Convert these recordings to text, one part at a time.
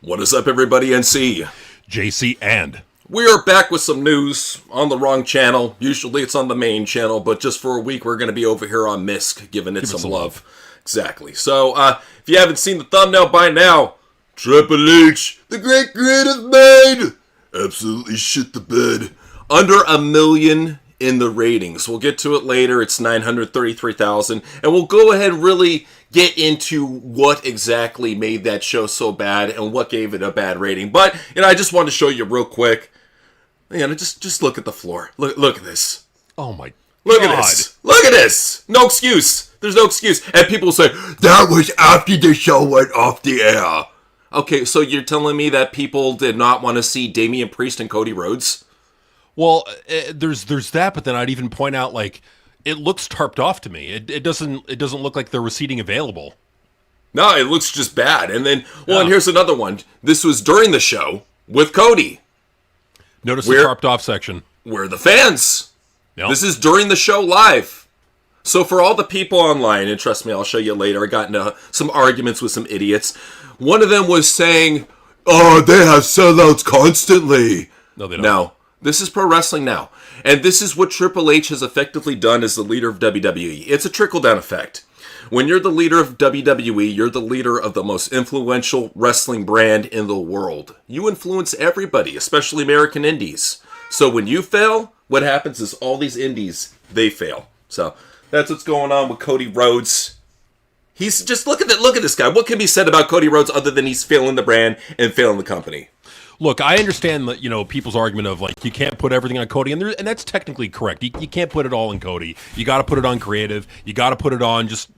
What is up, everybody? NC. JC and. We are back with some news on the wrong channel. Usually it's on the main channel, but just for a week we're going to be over here on Misk, giving it some love. Exactly. So, if you haven't seen the thumbnail by now, Triple H, the great creative mind, absolutely shit the bed. Under 1 million in the ratings. We'll get to it later. It's 933,000. And we'll go ahead and really get into what exactly made that show so bad and what gave it a bad rating. But, I just wanted to show you real quick. Just look at the floor. Look at this. Oh my God. Look at this. Look at this. No excuse. There's no excuse. And people say, that was after the show went off the air. Okay, so you're telling me that people did not want to see Damian Priest and Cody Rhodes? Well, there's that, but then I'd even point out, it looks tarped off to me. It doesn't look like there was seating available. No, it looks just bad. And then, and here's another one. This was during the show with Cody. Notice the tarped off section. We're the fans. Yep. This is during the show live. So for all the people online, and trust me, I'll show you later, I got into some arguments with some idiots. One of them was saying, oh, they have sellouts constantly. No, they don't. No. This is pro wrestling now. And this is what Triple H has effectively done as the leader of WWE. It's a trickle-down effect. When you're the leader of WWE, you're the leader of the most influential wrestling brand in the world. You influence everybody, especially American indies. So when you fail, what happens is all these indies, they fail. So that's what's going on with Cody Rhodes. He's just, look at this guy. What can be said about Cody Rhodes other than he's failing the brand and failing the company? Look, I understand that, people's argument of, you can't put everything on Cody, and that's technically correct. You can't put it all on Cody. You got to put it on creative. You got to put it on just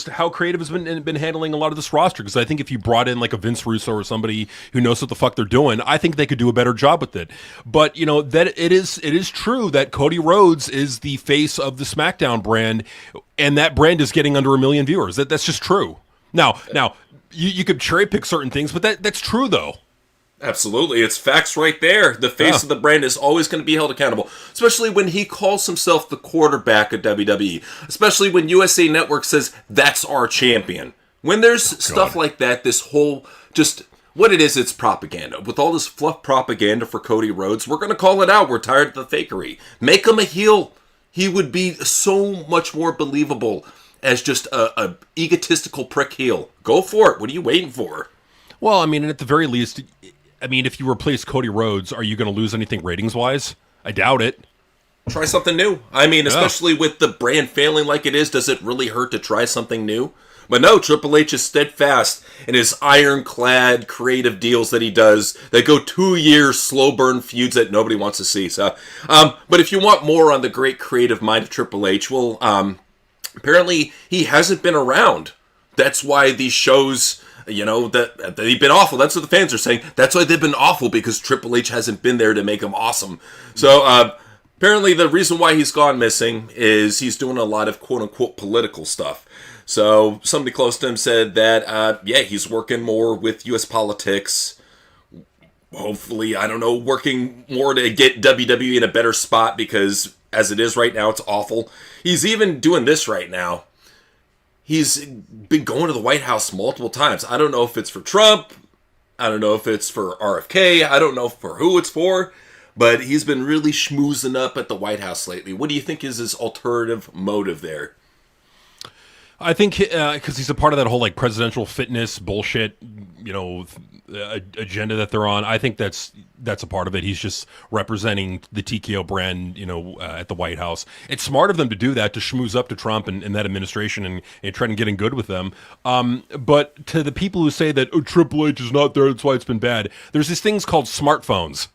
how creative has been handling a lot of this roster, because I think if you brought in, a Vince Russo or somebody who knows what the fuck they're doing, I think they could do a better job with it. But, that it is true that Cody Rhodes is the face of the Smackdown brand, and that brand is getting under 1 million viewers. That's just true. Now, you could cherry pick certain things, but that's true, though. Absolutely. It's facts right there. The face of the brand is always going to be held accountable, especially when he calls himself the quarterback of WWE, especially when USA Network says, that's our champion. When there's stuff like that, this whole, just what it is, it's propaganda. With all this fluff propaganda for Cody Rhodes, we're going to call it out. We're tired of the fakery. Make him a heel. He would be so much more believable as just a egotistical prick heel. Go for it. What are you waiting for? Well, at the very least, if you replace Cody Rhodes, are you going to lose anything ratings-wise? I doubt it. Try something new. Especially with the brand failing like it is, does it really hurt to try something new? But no, Triple H is steadfast in his ironclad creative deals that he does that go 2 years slow burn feuds that nobody wants to see. So, but if you want more on the great creative mind of Triple H, well, apparently he hasn't been around. That's why these shows, that they've been awful. That's what the fans are saying. That's why they've been awful, because Triple H hasn't been there to make them awesome. So apparently the reason why he's gone missing is he's doing a lot of quote-unquote political stuff. So somebody close to him said that, he's working more with U.S. politics. Hopefully, working more to get WWE in a better spot, because as it is right now, it's awful. He's even doing this right now. He's been going to the White House multiple times. I don't know if it's for Trump. I don't know if it's for RFK. I don't know for who it's for. But he's been really schmoozing up at the White House lately. What do you think is his alternative motive there? I think because he's a part of that whole presidential fitness bullshit, agenda that they're on. I think that's a part of it. He's just representing the TKO brand, at the White House. It's smart of them to do that, to schmooze up to Trump and that administration and try to get in good with them. But to the people who say that Triple H is not there, that's why it's been bad, there's these things called smartphones.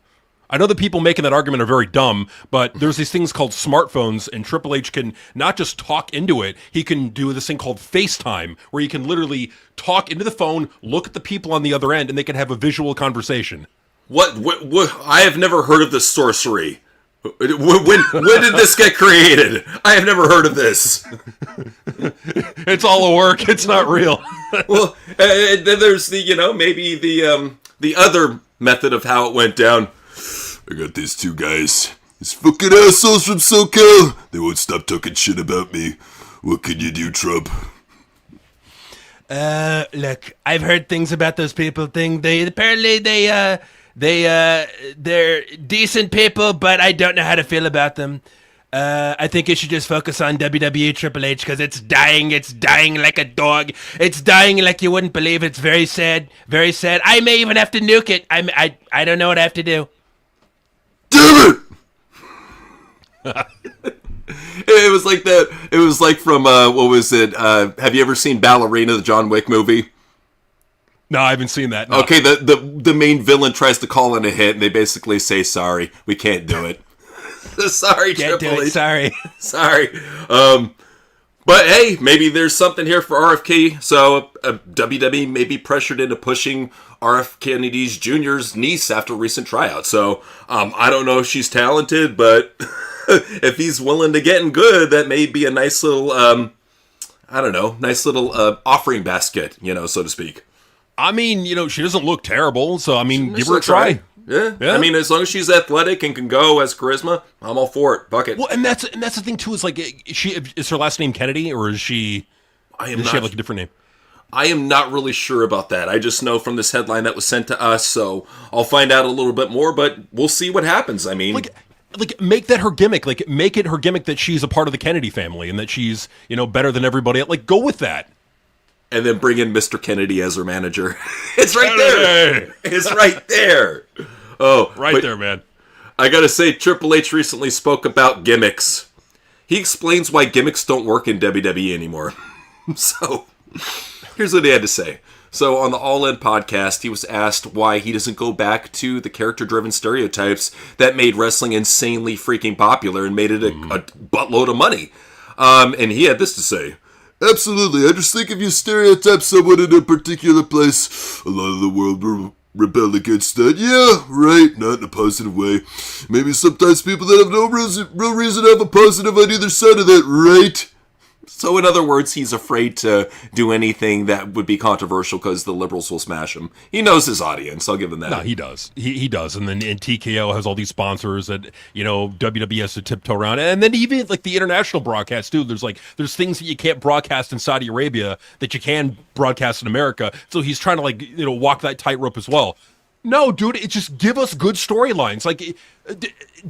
I know the people making that argument are very dumb, but there's these things called smartphones, and Triple H can not just talk into it, he can do this thing called FaceTime, where you can literally talk into the phone, look at the people on the other end, and they can have a visual conversation. What I have never heard of this sorcery. When did this get created? I have never heard of this. It's all a work. It's not real. Well, then there's maybe the other method of how it went down. I got these two guys. These fucking assholes from SoCal. They won't stop talking shit about me. What can you do, Trump? Look, I've heard things about those people. They're decent people, but I don't know how to feel about them. I think you should just focus on WWE Triple H because it's dying. It's dying like a dog. It's dying like you wouldn't believe. It's very sad. Very sad. I may even have to nuke it. I don't know what I have to do. Damn it! It was like that. It was like from, what was it? Have you ever seen Ballerina, the John Wick movie? No, I haven't seen that. No. Okay, the main villain tries to call in a hit, and they basically say, sorry, we can't do it. Sorry, Triple H. Sorry. But hey, maybe there's something here for RFK. So WWE may be pressured into pushing RF Kennedy Jr.'s niece after a recent tryout. So I don't know if she's talented, but if he's willing to get in good, that may be a nice little, offering basket, so to speak. I mean, she doesn't look terrible, so I mean, give her a try. Yeah. I mean, as long as she's athletic and can go, has charisma, I'm all for it. Fuck it. Well, and that's the thing too. Is like, is her last name Kennedy, or is she? Does she have like a different name? I am not really sure about that. I just know from this headline that was sent to us, so I'll find out a little bit more. But we'll see what happens. I mean, like make that her gimmick. Like make it her gimmick that she's a part of the Kennedy family and that she's better than everybody else. Like go with that. And then bring in Mr. Kennedy as her manager. It's right there. It's right there. Oh, right there, man. I gotta say, Triple H recently spoke about gimmicks. He explains why gimmicks don't work in WWE anymore. So, here's what he had to say. So, on the All In podcast, he was asked why he doesn't go back to the character-driven stereotypes that made wrestling insanely freaking popular and made it a buttload of money. And he had this to say. Absolutely. I just think if you stereotype someone in a particular place, a lot of the world will rebel against that. Yeah, right. Not in a positive way. Maybe sometimes people that have no real reason to have a positive on either side of that, right? So in other words, he's afraid to do anything that would be controversial because the liberals will smash him. He knows his audience. I'll give him that. No, he does. He does. And then TKO has all these sponsors that, WWE has to tiptoe around. And then even like the international broadcast too. There's things that you can't broadcast in Saudi Arabia that you can broadcast in America. So he's trying to walk that tightrope as well. No, dude, it just give us good storylines. Like,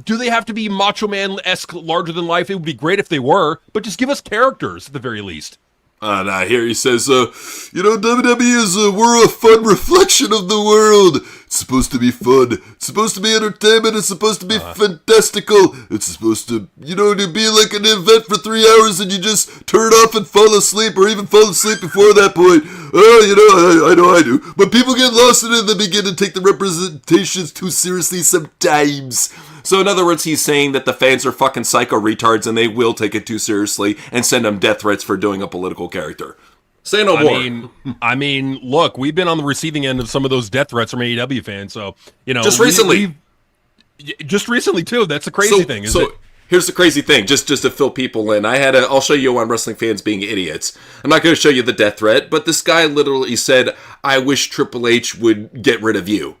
do they have to be Macho Man-esque, larger than life? It would be great if they were, but just give us characters at the very least. Now here he says, WWE is we're a fun reflection of the world. It's supposed to be fun. It's supposed to be entertainment. It's supposed to be fantastical. It's supposed to, to be like an event for 3 hours and you just turn off and fall asleep or even fall asleep before that point. I know I do. But people get lost in it and they begin to take the representations too seriously sometimes. So in other words, he's saying that the fans are fucking psycho retards and they will take it too seriously and send them death threats for doing a political character. Say no more. I mean, look, we've been on the receiving end of some of those death threats from AEW fans, so, Just recently. Just recently, too. That's the crazy thing, isn't it? Here's the crazy thing, just to fill people in. I'll show you on Wrestling Fans Being Idiots. I'm not going to show you the death threat, but this guy literally said, I wish Triple H would get rid of you.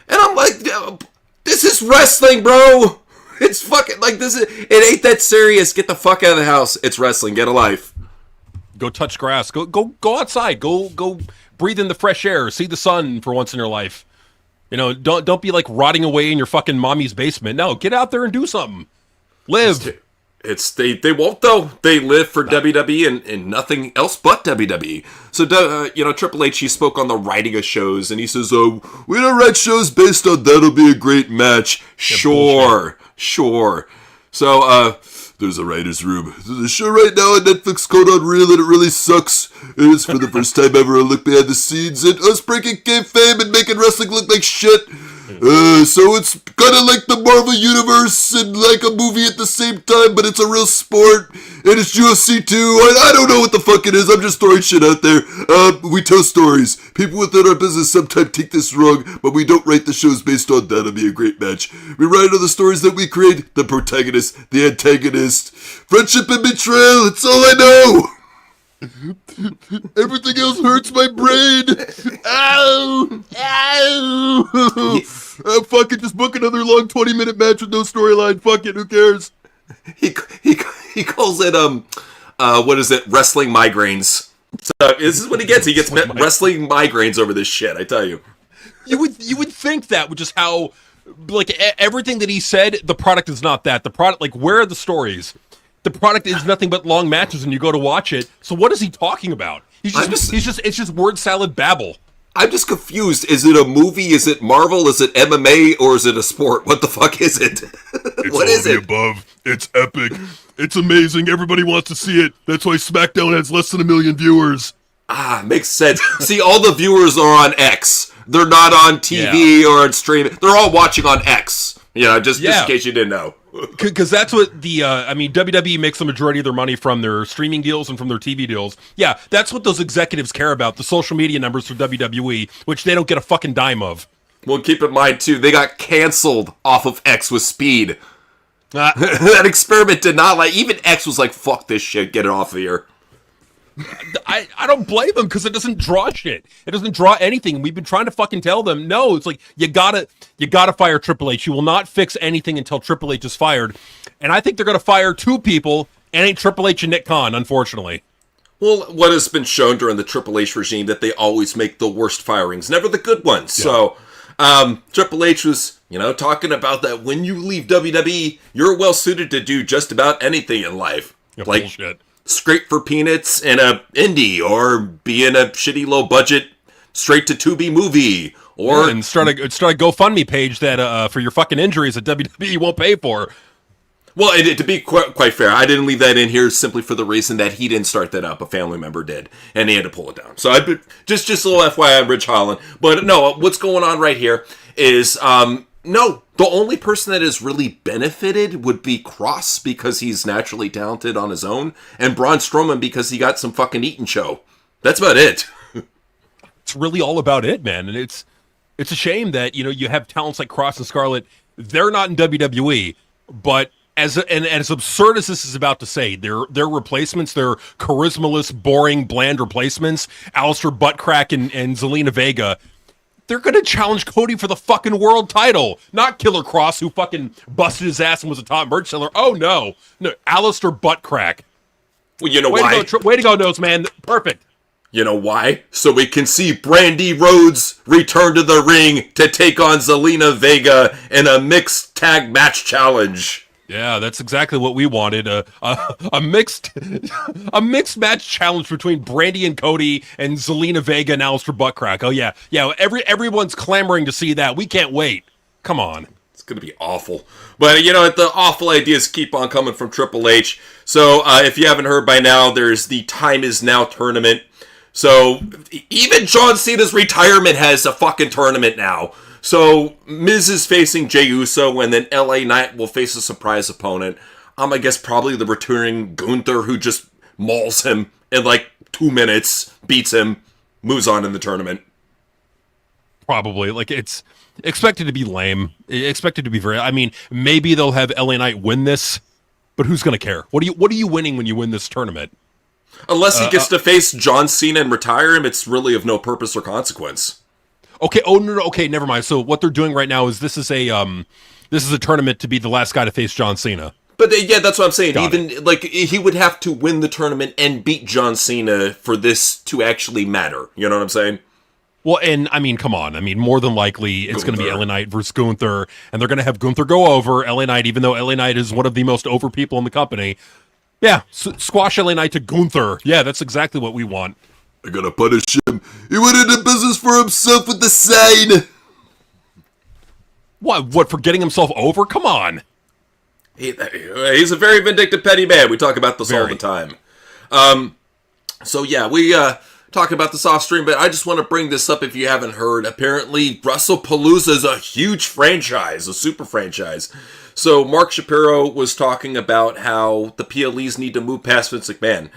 And I'm like, this is wrestling, bro. It's fucking, it ain't that serious. Get the fuck out of the house. It's wrestling. Get a life. Go touch grass. Go outside. Go breathe in the fresh air. See the sun for once in your life. Don't be like rotting away in your fucking mommy's basement. No, get out there and do something. Live. They won't though. They live for WWE and nothing else but WWE. So Triple H, he spoke on the writing of shows and he says, we don't write shows based on that'll be a great match. Sure. So there's a writer's room. There's a show right now on Netflix called Unreal and it really sucks. It is for the first time ever a look behind the scenes and us breaking kayfabe and making wrestling look like shit. So it's kind of like the Marvel Universe and like a movie at the same time, but it's a real sport, and it's UFC too. I don't know what the fuck it is. I'm just throwing shit out there. We tell stories. People within our business sometimes take this wrong, but we don't write the shows based on that'll be a great match. We write on the stories that we create, the protagonist, the antagonist, friendship and betrayal. It's all I know. Everything else hurts my brain. Ow! Fuck it, just book another long 20-minute match with no storyline. Fuck it, who cares? He calls it what is it? Wrestling migraines. So this is what he gets. He gets wrestling migraines over this shit, I tell you. You would think that, which is how, like, everything that he said, the product is not that. The product, like, where are the stories? The product is nothing but long matches, and you go to watch it. So what is he talking about? It's just word salad babble. I'm just confused. Is it a movie? Is it Marvel? Is it MMA? Or is it a sport? What the fuck is it? What is it? Above. It's epic. It's amazing. Everybody wants to see it. That's why Smackdown has less than 1 million viewers. Makes sense. See, all the viewers are on X. They're not on TV or on streaming. They're all watching on X. Just in case you didn't know. Because that's what WWE makes the majority of their money from their streaming deals and from their TV deals. Yeah, that's what those executives care about, the social media numbers for WWE, which they don't get a fucking dime of. Well, keep in mind, too, they got canceled off of X with speed. That experiment did not even X was like, fuck this shit, get it off of here. I don't blame them because it doesn't draw shit. It doesn't draw anything. We've been trying to fucking tell them, no, it's like, you gotta fire Triple H. You will not fix anything until Triple H is fired. And I think they're gonna fire 2 people, and ain't Triple H and Nick Khan, unfortunately. Well, what has been shown during the Triple H regime that they always make the worst firings, never the good ones. Yeah. So, Triple H was, talking about that when you leave WWE, you're well suited to do just about anything in life. Yeah, like, bullshit. Scrape for peanuts in a indie, or be in a shitty low budget straight to Tubi movie, or and start a GoFundMe page that for your fucking injuries that WWE won't pay for. Well, to be quite fair, I didn't leave that in here simply for the reason that he didn't start that up; a family member did, and he had to pull it down. So just a little FYI, I'm Rich Holland. But no, what's going on right here is no. The only person that has really benefited would be Cross because he's naturally talented on his own, and Braun Strowman because he got some fucking eating show. That's about it. It's really all about it, man. And it's a shame that, you have talents like Cross and Scarlett. They're not in WWE, but as absurd as this is about to say, their replacements, their charismaless, boring, bland replacements, Alistair Buttcrack and Zelina Vega, they're going to challenge Cody for the fucking world title. Not Killer Cross, who fucking busted his ass and was a top merch seller. Oh, no. No, Alistair Buttcrack. Well, you know why? Way to go, Nose Man. Perfect. You know why? So we can see Brandy Rhodes return to the ring to take on Zelina Vega in a mixed tag match challenge. Yeah, that's exactly what we wanted. A mixed match challenge between Brandy and Cody and Zelina Vega and Alistair Buttcrack. Oh yeah. Everyone's clamoring to see that. We can't wait. Come on. It's gonna be awful. But the awful ideas keep on coming from Triple H. So if you haven't heard by now, there's the Time Is Now tournament. So even John Cena's retirement has a fucking tournament now. So, Miz is facing Jey Uso, and then LA Knight will face a surprise opponent. I guess probably the returning Gunther, who just mauls him in 2 minutes, beats him, moves on in the tournament. Probably. It's expected to be lame. Expected to be maybe they'll have LA Knight win this, but who's going to care? What are you winning when you win this tournament? Unless he gets to face John Cena and retire him, it's really of no purpose or consequence. Okay. Oh no. Okay, never mind. So what they're doing right now is this is a tournament to be the last guy to face John Cena. But that's what I'm saying. He would have to win the tournament and beat John Cena for this to actually matter. You know what I'm saying? Well, and come on. More than likely it's going to be LA Knight versus Gunther, and they're going to have Gunther go over LA Knight, even though LA Knight is one of the most over people in the company. Yeah, squash LA Knight to Gunther. Yeah, that's exactly what we want. I'm gonna punish him. He went into business for himself with the sign. What, for getting himself over? Come on. He's a very vindictive, petty man. We talk about this all the time. So yeah, we talk about this off stream, but I just want to bring this up if you haven't heard. Apparently, WrestlePalooza is a huge franchise, a super franchise. So Mark Shapiro was talking about how the PLEs need to move past Vince McMahon.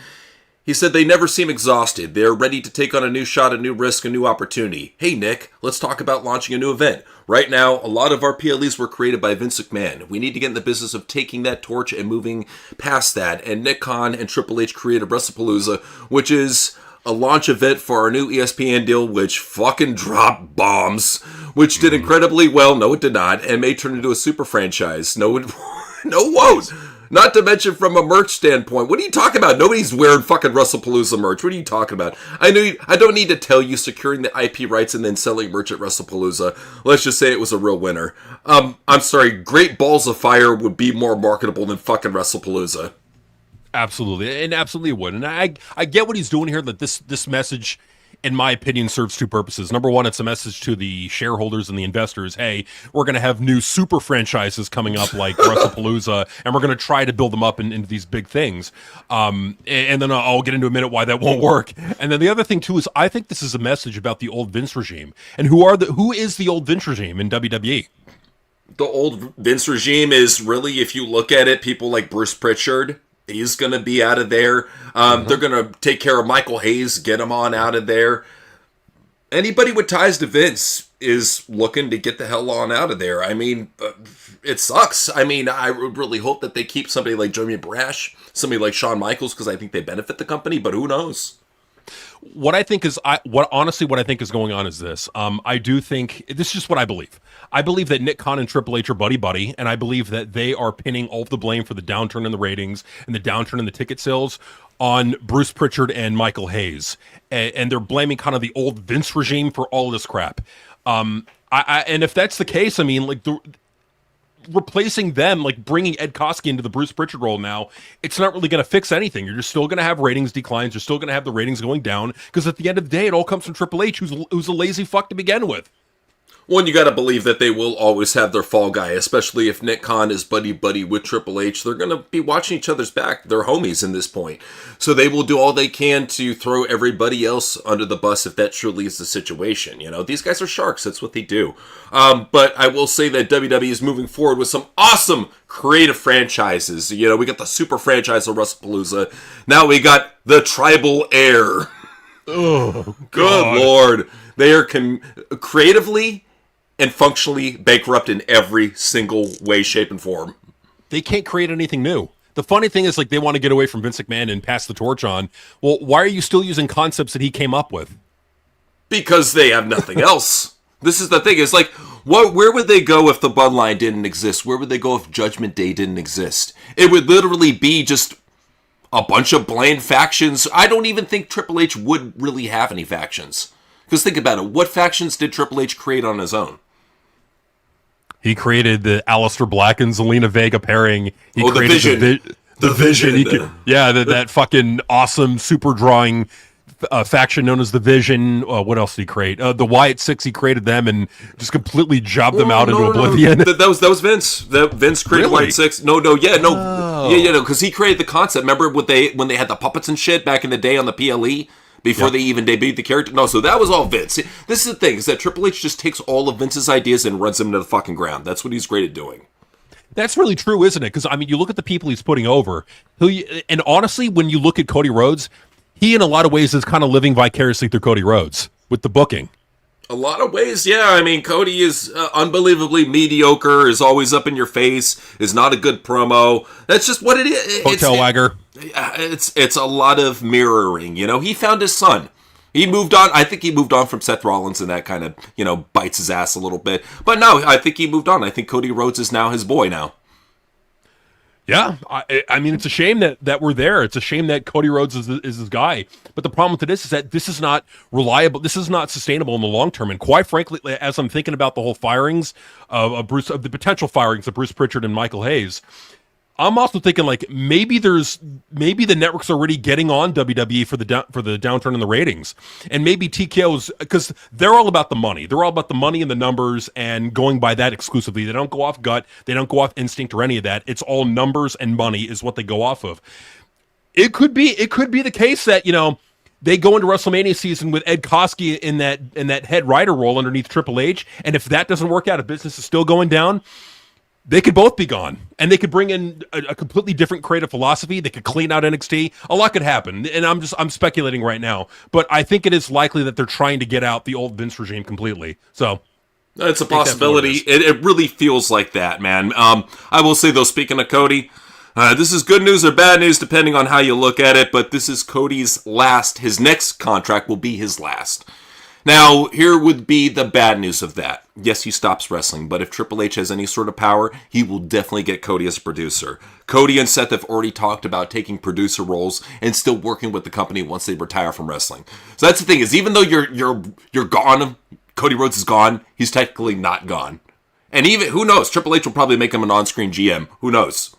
He said they never seem exhausted. They're ready to take on a new shot, a new risk, a new opportunity. Hey, Nick, let's talk about launching a new event. Right now, a lot of our PLEs were created by Vince McMahon. We need to get in the business of taking that torch and moving past that. And Nick Khan and Triple H created WrestlePalooza, which is a launch event for our new ESPN deal, which fucking dropped bombs, which did incredibly well. No, it did not, and may turn into a super franchise. No, it won't. Not to mention from a merch standpoint. What are you talking about? Nobody's wearing fucking WrestlePalooza merch. What are you talking about? I don't need to tell you securing the IP rights and then selling merch at WrestlePalooza. Let's just say it was a real winner. I'm sorry, Great Balls of Fire would be more marketable than fucking WrestlePalooza. Absolutely, and absolutely would. And I get what he's doing here, that this message, in my opinion, serves two purposes. Number one, it's a message to the shareholders and the investors. Hey, we're going to have new super franchises coming up like WrestlePalooza, and we're going to try to build them up into these big things. And then I'll get into a minute why that won't work. And then the other thing, too, is I think this is a message about the old Vince regime. And who is the old Vince regime in WWE? The old Vince regime is really, if you look at it, people like Bruce Pritchard. He's going to be out of there. They're going to take care of Michael Hayes, get him on out of there. Anybody with ties to Vince is looking to get the hell on out of there. I mean, it sucks. I mean, I would really hope that they keep somebody like Jeremy Brash, somebody like Shawn Michaels, because I think they benefit the company, but who knows? What I think is going on is this. I do think this is just what I believe. I believe that Nick Khan and Triple H are buddy, and I believe that they are pinning all of the blame for the downturn in the ratings and the downturn in the ticket sales on Bruce Pritchard and Michael Hayes, and they're blaming kind of the old Vince regime for all of this crap. And if that's the case, I mean, like replacing them, like bringing Ed Koskey into the Bruce Pritchard role now, it's not really going to fix anything. You're just still going to have ratings declines. You're still going to have the ratings going down because at the end of the day, it all comes from Triple H, who's a lazy fuck to begin with. Well, and you got to believe that they will always have their fall guy, especially if Nick Khan is buddy with Triple H. They're going to be watching each other's back. They're homies in this point. So they will do all they can to throw everybody else under the bus if that truly is the situation. You know, these guys are sharks. That's what they do. But I will say that WWE is moving forward with some awesome creative franchises. You know, we got the super franchise of WrestlePalooza. Now we got the Tribal Heir. Oh, good Lord. They are creatively and functionally bankrupt in every single way, shape, and form. They can't create anything new. The funny thing is, like, they want to get away from Vince McMahon and pass the torch on. Well, why are you still using concepts that he came up with? Because they have nothing else. This is the thing. It's like, where would they go if the Bloodline didn't exist? Where would they go if Judgment Day didn't exist? It would literally be just a bunch of bland factions. I don't even think Triple H would really have any factions. Because think about it. What factions did Triple H create on his own? He created the Aleister Black and Zelina Vega pairing. He created the Vision. The Vision. That fucking awesome super drawing faction known as the Vision. What else did he create? The Wyatt Six. He created them and just completely jobbed them out into oblivion. That was Vince. Vince created Really? Wyatt Six. Because he created the concept. Remember when they had the puppets and shit back in the day on the PLE? Before they even debuted the character? No, so that was all Vince. This is the thing, is that Triple H just takes all of Vince's ideas and runs them into the fucking ground. That's what he's great at doing. That's really true, isn't it? Because, I mean, you look at the people he's putting over, and honestly, when you look at Cody Rhodes, he, in a lot of ways, is kind of living vicariously through Cody Rhodes with the booking. A lot of ways, yeah. I mean, Cody is unbelievably mediocre, is always up in your face, is not a good promo. That's just what it is. Hotel wagger. It's a lot of mirroring, you know. He found his son. He moved on. I think he moved on from Seth Rollins, and that kind of, you know, bites his ass a little bit. But no, I think he moved on. I think Cody Rhodes is now his boy now. Yeah, I mean, it's a shame that we're there. It's a shame that Cody Rhodes is his guy. But the problem with this is that this is not reliable. This is not sustainable in the long term. And quite frankly, as I'm thinking about the whole firings of the potential firings of Bruce Pritchard and Michael Hayes, I'm also thinking like maybe the network's already getting on WWE for the downturn in the ratings, and maybe TKO's, because they're all about the money. They're all about the money and the numbers and going by that exclusively. They don't go off gut. They don't go off instinct or any of that. It's all numbers and money is what they go off of. It could be the case that, you know, they go into WrestleMania season with Ed Koskey in that head writer role underneath Triple H, and if that doesn't work out, if business is still going down, they could both be gone, and they could bring in a completely different creative philosophy. They could clean out NXT. A lot could happen, and I'm speculating right now. But I think it is likely that they're trying to get out the old Vince regime completely. So it's a possibility. It really feels like that, man. I will say, though, speaking of Cody, this is good news or bad news, depending on how you look at it, but this is Cody's last. His next contract will be his last. Now, here would be the bad news of that. Yes, he stops wrestling, but if Triple H has any sort of power, he will definitely get Cody as a producer. Cody and Seth have already talked about taking producer roles and still working with the company once they retire from wrestling. So that's the thing, is even though you're gone, Cody Rhodes is gone, he's technically not gone. And even, who knows, Triple H will probably make him an on-screen GM. Who knows?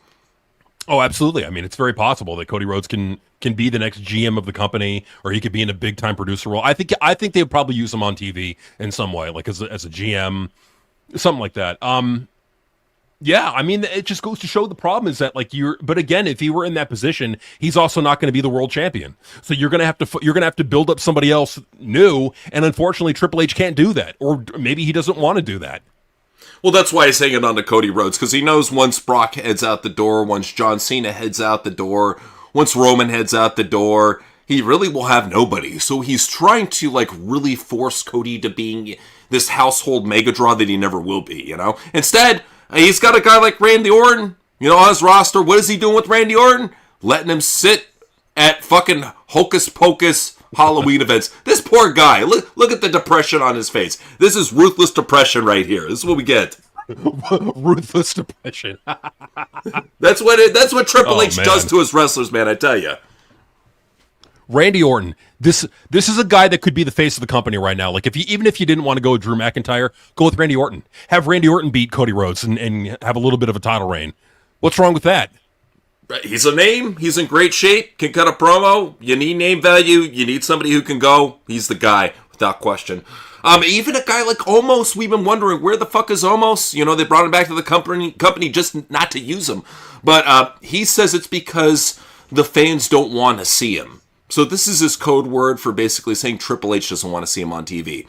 Oh, absolutely. I mean, it's very possible that Cody Rhodes can be the next GM of the company, or he could be in a big time producer role. I think they would probably use him on TV in some way, like as a GM, something like that. Yeah, I mean, it just goes to show the problem is that but again, if he were in that position, he's also not going to be the world champion. So you're going to have to build up somebody else new, and unfortunately, Triple H can't do that, or maybe he doesn't want to do that. Well, that's why he's hanging on to Cody Rhodes, because he knows once Brock heads out the door, once John Cena heads out the door, once Roman heads out the door, he really will have nobody. So he's trying to, really force Cody to being this household mega draw that he never will be, you know? Instead, he's got a guy like Randy Orton, on his roster. What is he doing with Randy Orton? Letting him sit at fucking Hocus Pocus Halloween events. This poor guy, look at the depression on his face. This is ruthless depression right here. This is what we get. Ruthless depression. That's what Triple H does to his wrestlers, man, I tell you. Randy Orton, this is a guy that could be the face of the company right now. Like, even if you didn't want to go with Drew McIntyre, go with Randy Orton. Have Randy Orton beat Cody Rhodes and have a little bit of a title reign. What's wrong with that? He's a name. He's in great shape. Can cut a promo. You need name value. You need somebody who can go. He's the guy, without question. Even a guy like Omos, we've been wondering, where the fuck is Omos? They brought him back to the company just not to use him. But he says it's because the fans don't want to see him. So this is his code word for basically saying Triple H doesn't want to see him on TV.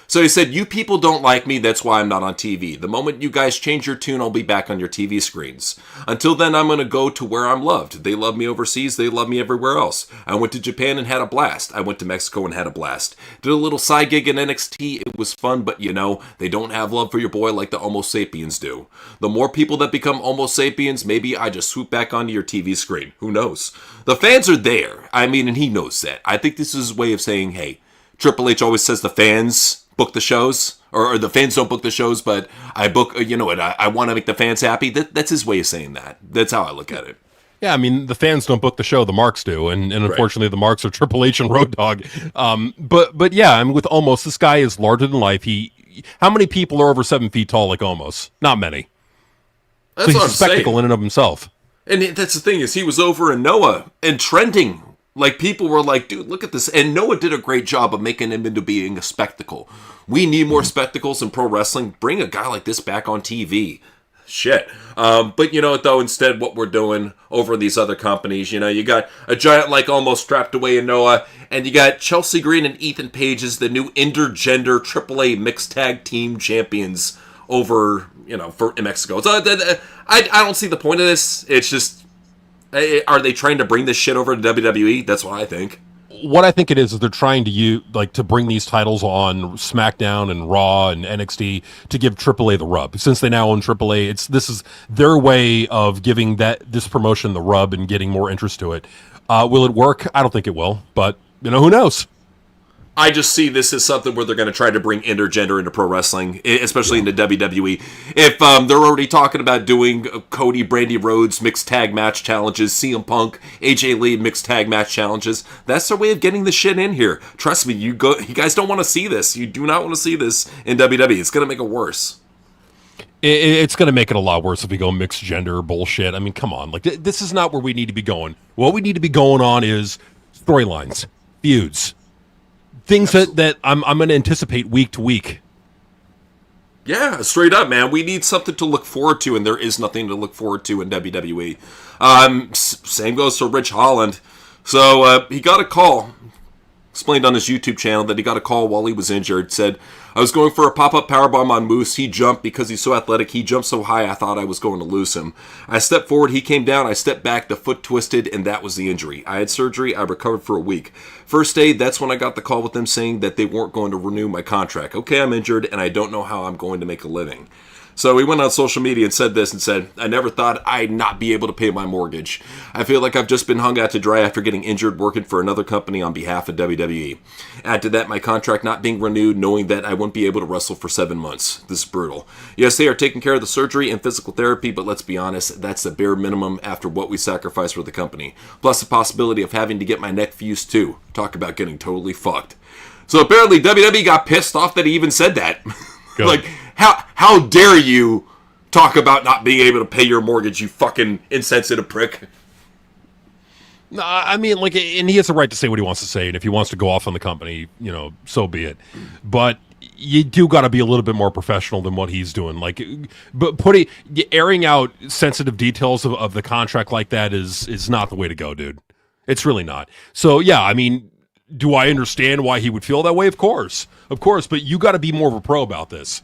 So he said, you people don't like me, that's why I'm not on TV. The moment you guys change your tune, I'll be back on your TV screens. Until then, I'm going to go to where I'm loved. They love me overseas, they love me everywhere else. I went to Japan and had a blast. I went to Mexico and had a blast. Did a little side gig in NXT, it was fun, but they don't have love for your boy like the Homo sapiens do. The more people that become Homo sapiens, maybe I just swoop back onto your TV screen. Who knows? The fans are there. I mean, and he knows that. I think this is his way of saying, hey, Triple H always says the fans book the shows, or the fans don't book the shows, but I book, I want to make the fans happy. That's his way of saying that. That's how I look at it. Yeah, I mean, the fans don't book the show, the marks do, and unfortunately right. The marks are Triple H and Road Dogg. But yeah, I mean, with Omos, this guy is larger than life. How many people are over 7 feet tall like Omos? Not many. That's so what he's a spectacle saying. In and of himself. And that's the thing, is he was over in Noah and trending. Like, people were like, dude, look at this. And Noah did a great job of making him into being a spectacle. We need more spectacles in pro wrestling. Bring a guy like this back on TV. Shit. But you know what, though? Instead, what we're doing over in these other companies, you got a giant like almost strapped away in Noah, and you got Chelsea Green and Ethan Page as the new intergender AAA mixed tag team champions over, in Mexico. So I don't see the point of this. It's just, are they trying to bring this shit over to WWE? That's what I think. What I think it is they're trying to bring these titles on SmackDown and Raw and NXT to give AAA the rub. Since they now own AAA, this is their way of giving this promotion the rub and getting more interest to it. Will it work? I don't think it will, but who knows? I just see this as something where they're going to try to bring intergender into pro wrestling, especially into WWE. If they're already talking about doing Cody, Brandy Rhodes mixed tag match challenges, CM Punk, AJ Lee mixed tag match challenges, that's their way of getting the shit in here. Trust me, you guys don't want to see this. You do not want to see this in WWE. It's going to make it worse. It's going to make it a lot worse if we go mixed gender bullshit. I mean, come on. This is not where we need to be going. What we need to be going on is storylines, feuds. Things that I'm going to anticipate week to week. Yeah, straight up, man. We need something to look forward to, and there is nothing to look forward to in WWE. Same goes for Rich Holland. So he got a call. Explained on his YouTube channel that he got a call while he was injured. Said, I was going for a pop-up powerbomb on Moose. He jumped because he's so athletic. He jumped so high I thought I was going to lose him. I stepped forward. He came down. I stepped back. The foot twisted, and that was the injury. I had surgery. I recovered for a week. First day, that's when I got the call with them saying that they weren't going to renew my contract. Okay, I'm injured, and I don't know how I'm going to make a living. So he went on social media and said this and said, I never thought I'd not be able to pay my mortgage. I feel like I've just been hung out to dry after getting injured working for another company on behalf of WWE. Add to that my contract not being renewed, knowing that I won't be able to wrestle for 7 months. This is brutal. Yes, they are taking care of the surgery and physical therapy, but let's be honest, that's the bare minimum after what we sacrificed for the company. Plus the possibility of having to get my neck fused too. Talk about getting totally fucked. So apparently WWE got pissed off that he even said that. Like, how dare you talk about not being able to pay your mortgage, you fucking insensitive prick. No, I mean, like, and he has the right to say what he wants to say, and if he wants to go off on the company, you know, so be it. But you do got to be a little bit more professional than what he's doing. Like, but airing out sensitive details of the contract like that is not the way to go, dude. It's really not. So, yeah, I mean, do I understand why he would feel that way? Of course, but you got to be more of a pro about this.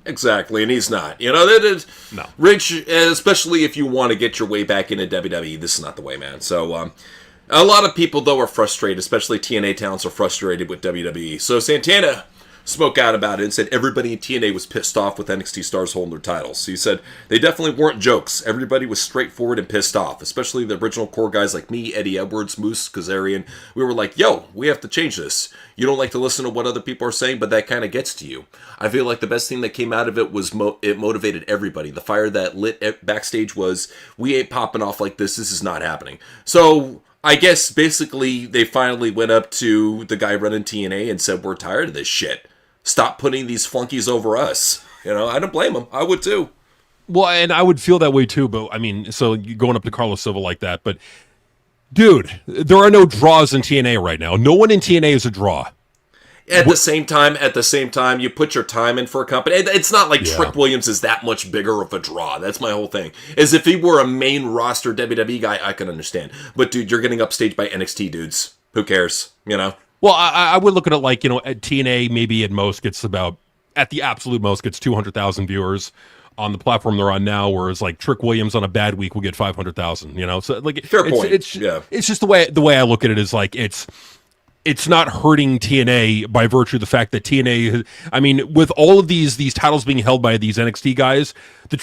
Exactly, and he's not. You know, that is no. Rich, especially if you want to get your way back into WWE, this is not the way, man. So, a lot of people, though, are frustrated, especially TNA talents are frustrated with WWE. So, Santana spoke out about it and said everybody in TNA was pissed off with NXT stars holding their titles. So he said they definitely weren't jokes. Everybody was straightforward and pissed off, especially the original core guys like me, Eddie Edwards, Moose, Kazarian. We were like, yo, we have to change this. You don't like to listen to what other people are saying, but that kind of gets to you. I feel like the best thing that came out of it was it motivated everybody. The fire that lit backstage was, we ain't popping off like this. This is not happening. So I guess basically they finally went up to the guy running TNA and said, we're tired of this shit. Stop putting these flunkies over us. You know, I don't blame them. I would too. Well, and I would feel that way too, but I mean, so you going up to Carlos Silva like that, but dude, there are no draws in TNA right now. No one in TNA is a draw. At the same time, you put your time in for a company. It's not like Trick Williams is that much bigger of a draw. That's my whole thing. Is if he were a main roster WWE guy, I can understand. But dude, you're getting upstaged by NXT dudes. Who cares? You know? Well, I would look at it like, you know, at TNA maybe at most gets about, at the absolute most gets 200,000 viewers on the platform they're on now, whereas like Trick Williams on a bad week will get 500,000, you know? So like, fair point. It's just the way I look at it is like, it's not hurting TNA by virtue of the fact that TNA, I mean, with all of these titles being held by these NXT guys, the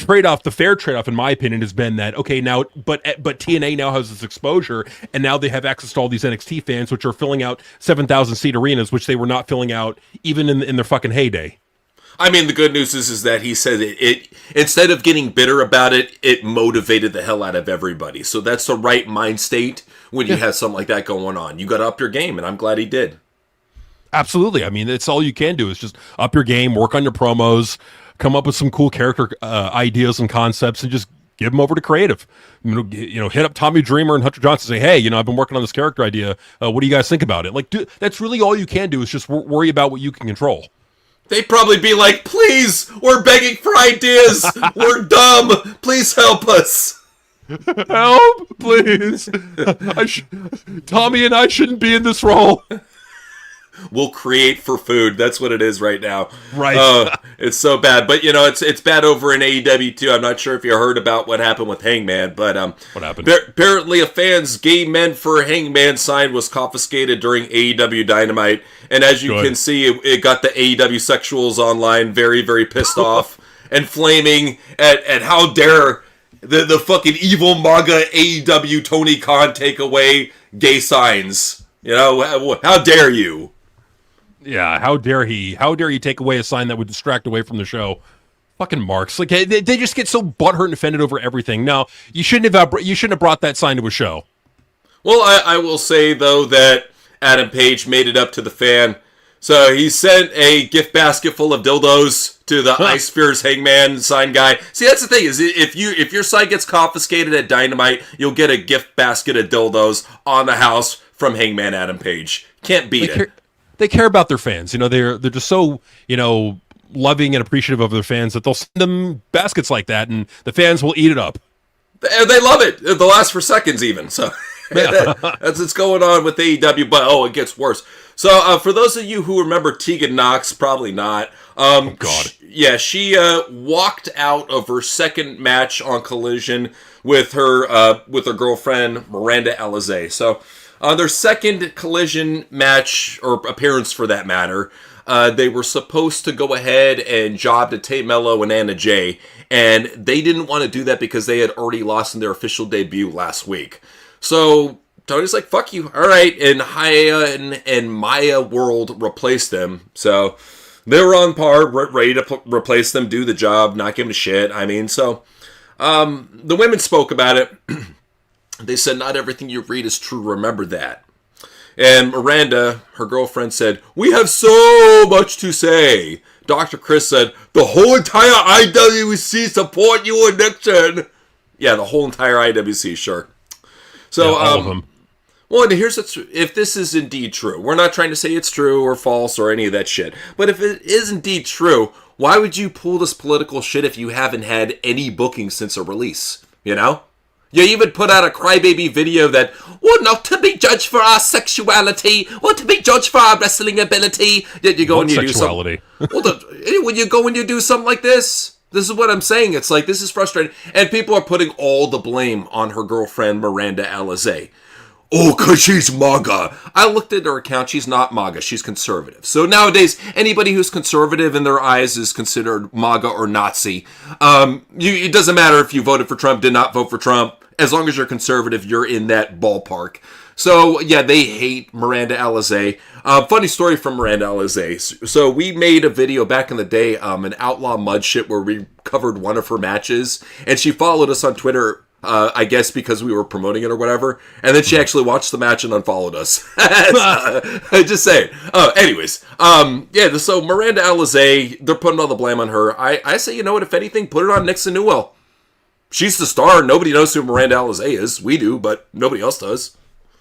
fair trade-off, in my opinion, has been that, okay, now, but TNA now has this exposure, and now they have access to all these NXT fans, which are filling out 7,000-seat arenas, which they were not filling out even in their fucking heyday. I mean, the good news is that he said it instead of getting bitter about it, it motivated the hell out of everybody. So that's the right mind state when you have something like that going on. You got to up your game, and I'm glad he did. Absolutely. I mean, it's all you can do is just up your game, work on your promos, come up with some cool character ideas and concepts, and just give them over to creative. You know, hit up Tommy Dreamer and Hunter Johnson and say, hey, you know, I've been working on this character idea. What do you guys think about it? Like, that's really all you can do is just worry about what you can control. They'd probably be like, please, we're begging for ideas. We're dumb. Please help us. Help, please. Tommy and I shouldn't be in this role. We'll create for food. That's what it is right now. Right. It's so bad. But, you know, it's bad over in AEW, too. I'm not sure if you heard about what happened with Hangman, but what happened? Apparently a fan's Gay Men for Hangman sign was confiscated during AEW Dynamite. And as you can see, it got the AEW sexuals online very, very pissed off and flaming at how dare the fucking evil MAGA AEW Tony Khan take away gay signs. You know, how dare you? Yeah, how dare he? How dare he take away a sign that would distract away from the show? Fucking marks. Like they just get so butthurt and offended over everything. No, you shouldn't have brought that sign to a show. Well, I will say though that Adam Page made it up to the fan. So he sent a gift basket full of dildos to the Ice Spears Hangman sign guy. See, that's the thing is if your sign gets confiscated at Dynamite, you'll get a gift basket of dildos on the house from Hangman Adam Page. Can't beat it. They care about their fans. You know, they're just so, you know, loving and appreciative of their fans that they'll send them baskets like that, and the fans will eat it up. They love it. They'll last for seconds even. So that's what's going on with AEW. But it gets worse. So for those of you who remember Tegan Nox, probably not. Oh God. She walked out of her second match on Collision with her girlfriend Miranda Alizé. So their second collision match, or appearance for that matter, they were supposed to go ahead and job to Tate Mello and Anna Jay, and they didn't want to do that because they had already lost in their official debut last week. So Tony's like, fuck you. All right. And Haya and Maya World replaced them. So they were on par, ready to replace them, do the job, not give them a shit. I mean, so the women spoke about it. They said, not everything you read is true. Remember that. And Miranda, her girlfriend, said, we have so much to say. Dr. Chris said, the whole entire IWC support you and Nixon. Yeah, the whole entire IWC, sure. So, yeah, all of them. Well, and here's if this is indeed true. We're not trying to say it's true or false or any of that shit. But if it is indeed true, why would you pull this political shit if you haven't had any bookings since a release? You know? You even put out a crybaby video that, well, not to be judged for our sexuality, or to be judged for our wrestling ability. Yet you go and you do something. Well, when you go and you do something like this is what I'm saying. It's like, this is frustrating. And people are putting all the blame on her girlfriend, Miranda Alizé. Oh, because she's MAGA. I looked at her account. She's not MAGA. She's conservative. So nowadays, anybody who's conservative in their eyes is considered MAGA or Nazi. It doesn't matter if you voted for Trump, did not vote for Trump. As long as you're conservative, you're in that ballpark. So, yeah, they hate Miranda Alizé. Funny story from Miranda Alizé. So we made a video back in the day, an Outlaw Mud shit, where we covered one of her matches. And she followed us on Twitter, I guess because we were promoting it or whatever. And then she actually watched the match and unfollowed us. Just saying. Anyways. Yeah, so Miranda Alizé, they're putting all the blame on her. I say, you know what, if anything, put it on Nixon Newell. She's the star. Nobody knows who Miranda Alizé is. We do, but nobody else does.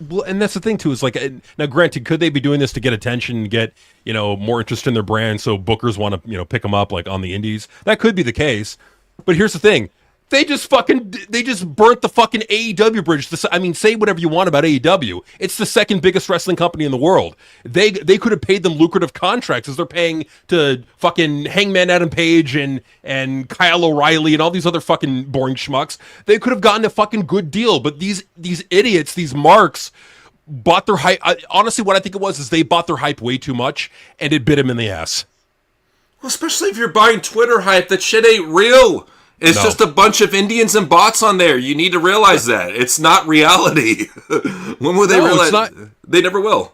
Well, and that's the thing too. Is like, now, granted, could they be doing this to get attention, get more interest in their brand, so bookers want to pick them up like on the indies? That could be the case. But here's the thing: they just burnt the fucking AEW bridge. I mean, say whatever you want about AEW. It's the second biggest wrestling company in the world. They could have paid them lucrative contracts as they're paying to fucking Hangman Adam Page and Kyle O'Reilly and all these other fucking boring schmucks. They could have gotten a fucking good deal. But these idiots, these marks, bought their hype. Honestly, what I think it was is they bought their hype way too much, and it bit them in the ass. Well, especially if you're buying Twitter hype, that shit ain't real. It's just a bunch of Indians and bots on there. You need to realize that. It's not reality. When will they realize? They never will.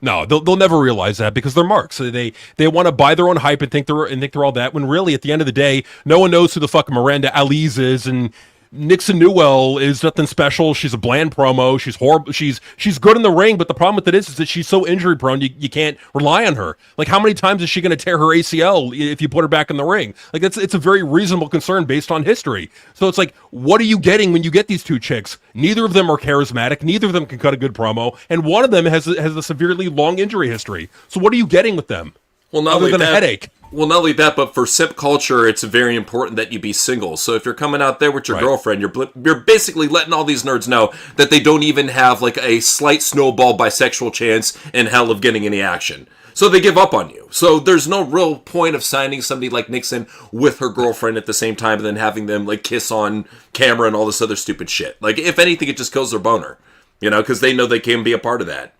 No, they'll never realize that because they're marks. They want to buy their own hype and think they're all that, when really at the end of the day, no one knows who the fuck Miranda Alizé is, and Nixon Newell is nothing special. She's a bland promo. She's horrible. She's good in the ring, but the problem with it is that she's so injury prone. You can't rely on her. Like, how many times is she going to tear her ACL if you put her back in the ring? Like, it's a very reasonable concern based on history. So it's like, what are you getting when you get these two chicks? Neither of them are charismatic. Neither of them can cut a good promo, and one of them has a severely long injury history. So what are you getting with them? Well, other than a headache. Well, not only that, but for simp culture, it's very important that you be single. So if you're coming out there with your girlfriend, you're basically letting all these nerds know that they don't even have like a slight snowball bisexual chance in hell of getting any action. So they give up on you. So there's no real point of signing somebody like Nixon with her girlfriend at the same time and then having them like kiss on camera and all this other stupid shit. Like, if anything, it just kills their boner, because they know they can be a part of that.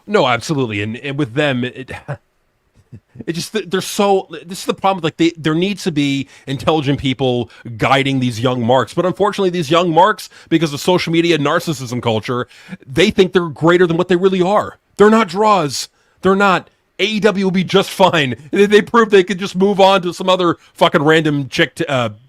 No, absolutely. And with them, it just, they're so, this is the problem. Like, there needs to be intelligent people guiding these young marks, but unfortunately these young marks, because of social media and narcissism culture, they think they're greater than what they really are. They're not draws. They're not. AEW will be just fine. They proved they could just move on to some other fucking random chick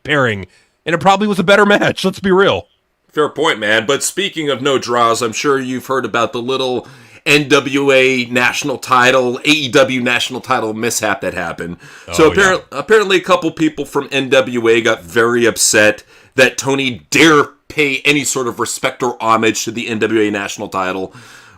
pairing, and it probably was a better match. Let's be real. Fair point, man. But speaking of no draws, I'm sure you've heard about the little NWA national title, AEW national title mishap that happened. Apparently a couple people from NWA got very upset that Tony dare pay any sort of respect or homage to the NWA national title.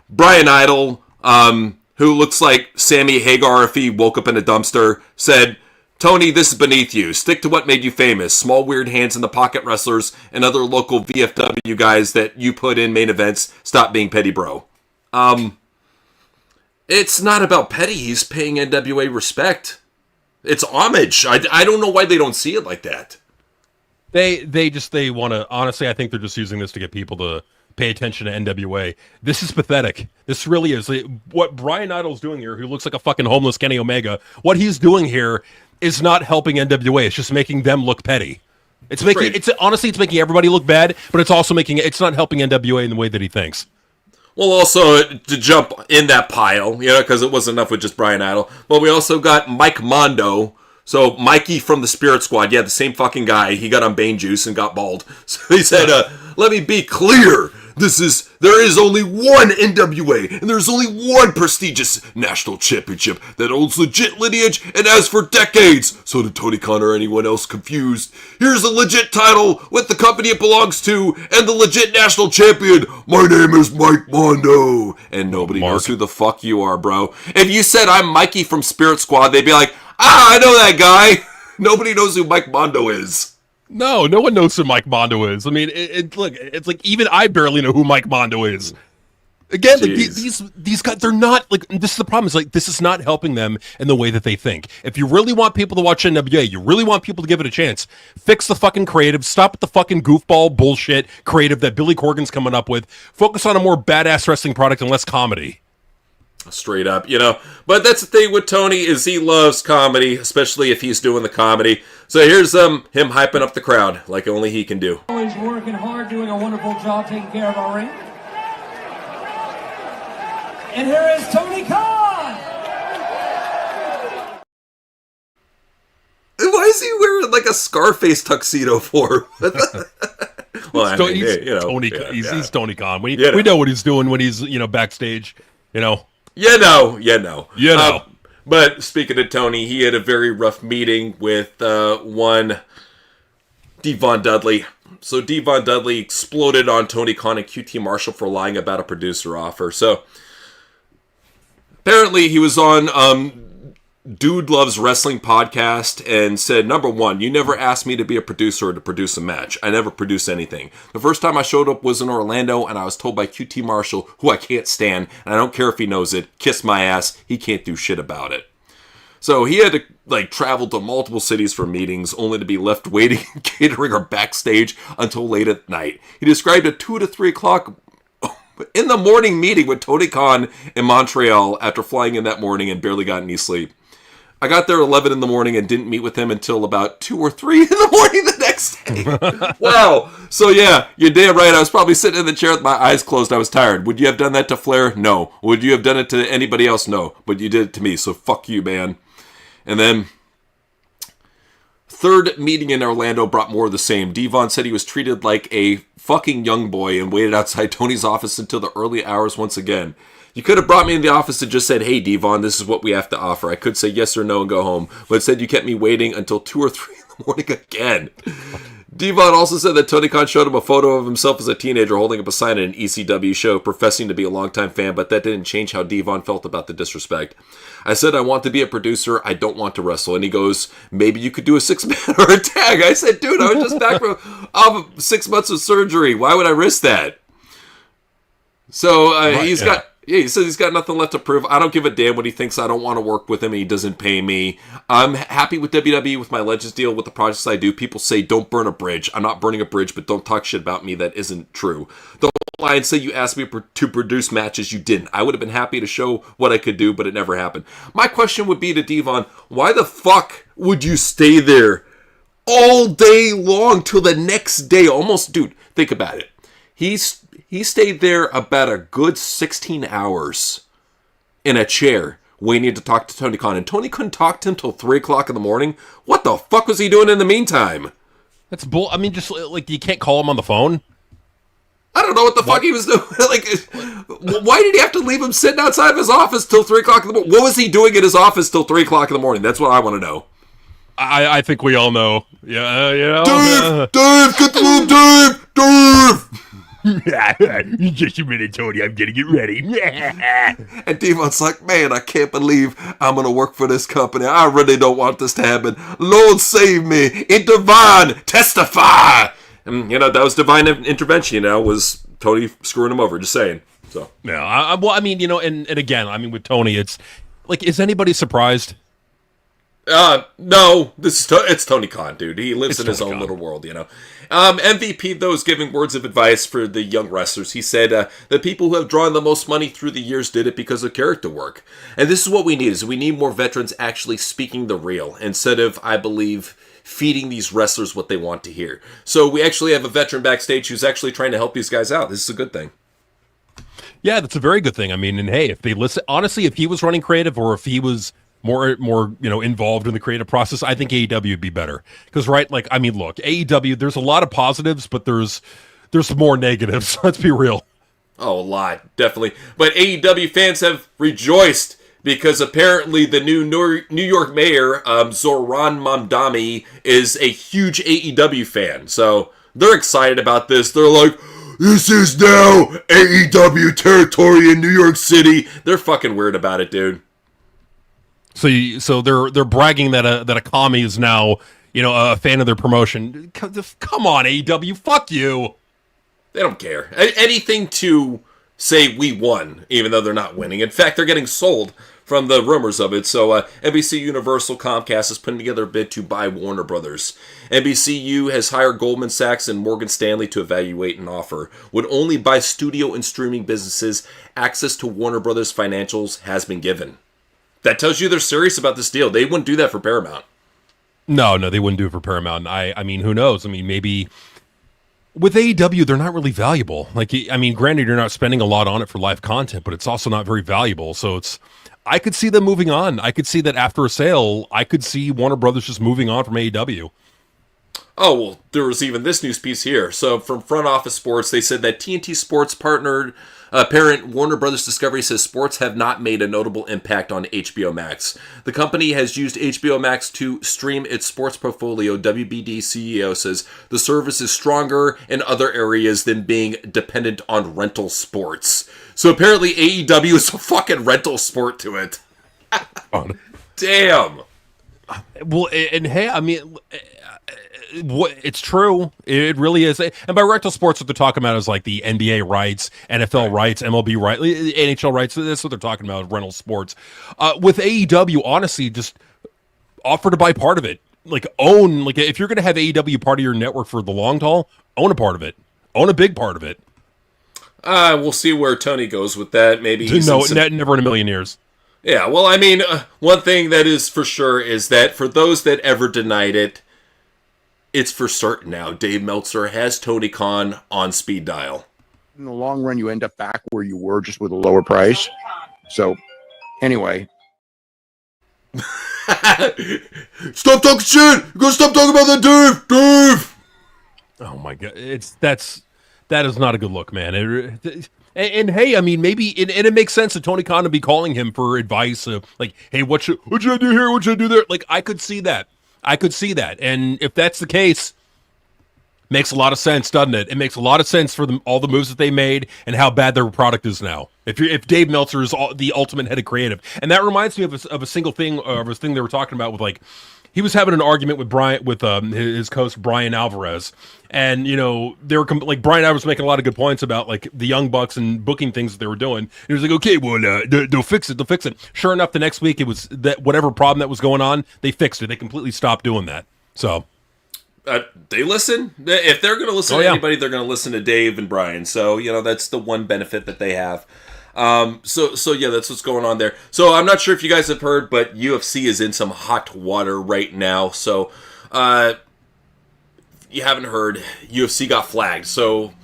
Brian Idol, who looks like Sammy Hagar if he woke up in a dumpster, said, "Tony, this is beneath you. Stick to what made you famous. Small weird hands in the pocket wrestlers and other local VFW guys that you put in main events. Stop being petty, bro." It's not about petty. He's paying NWA respect. It's homage. I don't know why they don't see it like that. They want to, honestly, I think they're just using this to get people to pay attention to NWA. This is pathetic. This really is. What Brian Idle's doing here, who looks like a fucking homeless Kenny Omega, what he's doing here is not helping NWA. It's just making them look petty. It's making, honestly, it's making everybody look bad, but it's also it's not helping NWA in the way that he thinks. Well, also, to jump in that pile, because it wasn't enough with just Brian Idle, but we also got Mike Mondo. So, Mikey from the Spirit Squad, the same fucking guy. He got on Bane Juice and got bald. So he said, let me be clear. There is only one NWA, and there's only one prestigious national championship that owns legit lineage and has for decades. So did Tony Khan or anyone else confused? Here's a legit title with the company it belongs to and the legit national champion. My name is Mike Mondo. And nobody knows who the fuck you are, bro. If you said I'm Mikey from Spirit Squad, they'd be like, I know that guy. Nobody knows who Mike Mondo is. No one knows who Mike Mondo is. I mean, look, it's like even I barely know who Mike Mondo is. Again, like, these guys, they're not, like, this is the problem, is like, this is not helping them in the way that they think. If you really want people to watch NWA, you really want people to give it a chance, fix the fucking creative, stop with the fucking goofball bullshit creative that Billy Corgan's coming up with, focus on a more badass wrestling product and less comedy. Straight up, But that's the thing with Tony, is he loves comedy, especially if he's doing the comedy. So here's him hyping up the crowd like only he can do. Always working hard, doing a wonderful job taking care of our ring. And here is Tony Khan! Why is he wearing like a Scarface tuxedo for? Well, he's Tony Khan. We know what he's doing when he's backstage. But speaking of Tony, he had a very rough meeting with one Devon Dudley. So Devon Dudley exploded on Tony Khan and QT Marshall for lying about a producer offer. So apparently he was on Dude Loves Wrestling podcast and said, number one, you never asked me to be a producer or to produce a match. I never produce anything. The first time I showed up was in Orlando, and I was told by QT Marshall, who I can't stand, and I don't care if he knows it, kiss my ass, he can't do shit about it. So he had to travel to multiple cities for meetings, only to be left waiting in catering or backstage until late at night. He described a 2 to 3 o'clock in the morning meeting with Tony Khan in Montreal after flying in that morning and barely got any sleep. I got there at 11 in the morning and didn't meet with him until about 2 or 3 in the morning the next day. Wow. So yeah, you're damn right. I was probably sitting in the chair with my eyes closed. I was tired. Would you have done that to Flair? No. Would you have done it to anybody else? No. But you did it to me, so fuck you, man. And then, third meeting in Orlando brought more of the same. Devon said he was treated like a fucking young boy and waited outside Tony's office until the early hours once again. You could have brought me in the office and just said, hey, Devon, this is what we have to offer. I could say yes or no and go home. But instead, you kept me waiting until 2 or 3 in the morning again. Devon also said that Tony Khan showed him a photo of himself as a teenager holding up a sign at an ECW show, professing to be a longtime fan, but that didn't change how Devon felt about the disrespect. I said, I want to be a producer. I don't want to wrestle. And he goes, maybe you could do a 6-man or a tag. I said, dude, I was just back from 6 months of surgery. Why would I risk that? So he says he's got nothing left to prove. I don't give a damn what he thinks. I don't want to work with him, and he doesn't pay me. I'm happy with WWE, with my Legends deal, with the projects I do. People say, don't burn a bridge. I'm not burning a bridge, but don't talk shit about me that isn't true. Don't lie and say you asked me to produce matches. You didn't. I would have been happy to show what I could do, but it never happened. My question would be to Devon, why the fuck would you stay there all day long till the next day? Almost, dude, think about it. He stayed there about a good 16 hours in a chair waiting to talk to Tony Khan. And Tony couldn't talk to him till 3 o'clock in the morning. What the fuck was he doing in the meantime? That's bull. I mean, just like, you can't call him on the phone. I don't know what the fuck he was doing. Why did he have to leave him sitting outside of his office till 3 o'clock in the morning? What was he doing in his office till 3 o'clock in the morning? That's what I want to know. I think we all know. Yeah, Dave, get the room, Dave! Just a minute, Tony. I'm getting it ready. And Devon's like, man, I can't believe I'm going to work for this company. I really don't want this to happen. Lord save me. Intervene. Testify. And, that was divine intervention, was Tony screwing him over. Just saying. So. Yeah. Well, I mean, and again, I mean, with Tony, it's like, is anybody surprised? No, it's Tony Khan, dude. He lives in his own Khan. little world, you know. MVP, though, is giving words of advice for the young wrestlers. He said, the people who have drawn the most money through the years did it because of character work. And this is what we need, is we need more veterans actually speaking the real, instead of, I believe, feeding these wrestlers what they want to hear. So we actually have a veteran backstage who's actually trying to help these guys out. This is a good thing. Yeah, that's a very good thing. I mean, and hey, if they listen, honestly, if he was running creative or if he was more involved in the creative process, I think AEW would be better. Because like, I mean, look, AEW, there's a lot of positives, but there's more negatives. Let's be real. Oh, a lot, definitely. But AEW fans have rejoiced because apparently the new New York mayor, Zoran Mamdani, is a huge AEW fan. So they're excited about this. They're like, this is now AEW territory in New York City. They're fucking weird about it, dude. So they're bragging that a commie is now, a fan of their promotion. Come on, AEW, fuck you. They don't care. Anything to say we won, even though they're not winning. In fact, they're getting sold from the rumors of it. So NBC Universal Comcast is putting together a bid to buy Warner Brothers. NBCU has hired Goldman Sachs and Morgan Stanley to evaluate an offer. Would only buy studio and streaming businesses. Access to Warner Brothers financials has been given. That tells you they're serious about this deal. They wouldn't do that for Paramount. No, they wouldn't do it for Paramount. I mean, who knows? I mean, maybe with AEW, they're not really valuable. Like, I mean, granted, you're not spending a lot on it for live content, but it's also not very valuable. So I could see them moving on. I could see that after a sale, I could see Warner Brothers just moving on from AEW. Oh, well, there was even this news piece here. So from Front Office Sports, they said that TNT Sports parent Warner Brothers Discovery says sports have not made a notable impact on HBO Max. The company has used HBO Max to stream its sports portfolio. WBD CEO says the service is stronger in other areas than being dependent on rental sports. So apparently AEW is a fucking rental sport to it. Damn. Well, and hey, I mean, it's true. It really is. And by rental sports, what they're talking about is like the NBA rights, NFL rights, MLB rights, NHL rights. That's what they're talking about, rental sports. With AEW, honestly, just offer to buy part of it. Like own, like if you're going to have AEW part of your network for the long haul, own a part of it. Own a big part of it. We'll see where Tony goes with that. Maybe never in a million years. Yeah, well, I mean, one thing that is for sure is that for those that ever denied it, it's for certain now. Dave Meltzer has Tony Khan on speed dial. In the long run, you end up back where you were, just with a lower price. So, anyway. Stop talking shit! You gotta stop talking about that, Dave! Oh my god, that is not a good look, man. And hey, I mean, maybe it makes sense that Tony Khan would be calling him for advice, like, hey, what should I do here? What should I do there? Like, I could see that. And if that's the case, makes a lot of sense, doesn't it? It makes a lot of sense for them, all the moves that they made and how bad their product is now. If Dave Meltzer is the ultimate head of creative, and that reminds me of a single thing, of a thing they were talking about with, like, he was having an argument with his co-host Brian Alvarez, and they were like, Brian Alvarez was making a lot of good points about like the Young Bucks and booking things that they were doing. And he was like, okay, well, they'll fix it. Sure enough, the next week it was that whatever problem that was going on, they fixed it. They completely stopped doing that. So they listen. If they're going to listen to anybody, they're going to listen to Dave and Brian. So that's the one benefit that they have. So yeah, that's what's going on there. So I'm not sure if you guys have heard, but UFC is in some hot water right now. So, you haven't heard, UFC got flagged. So,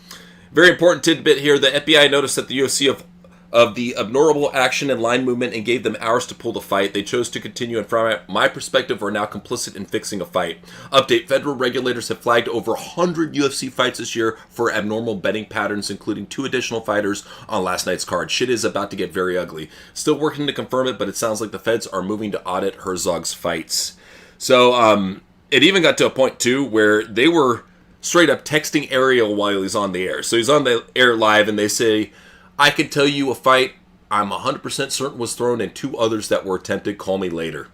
very important tidbit here. The FBI noticed that the UFC of the abnormal action and line movement and gave them hours to pull the fight. They chose to continue, and from my perspective, are now complicit in fixing a fight. Update: federal regulators have flagged over 100 UFC fights this year for abnormal betting patterns, including 2 additional fighters on last night's card. Shit is about to get very ugly. Still working to confirm it, but it sounds like the feds are moving to audit Herzog's fights. So, it even got to a point, too, where they were straight up texting Ariel while he's on the air. So he's on the air live, and they say, I can tell you a fight I'm 100% certain was thrown and 2 others that were attempted. Call me later.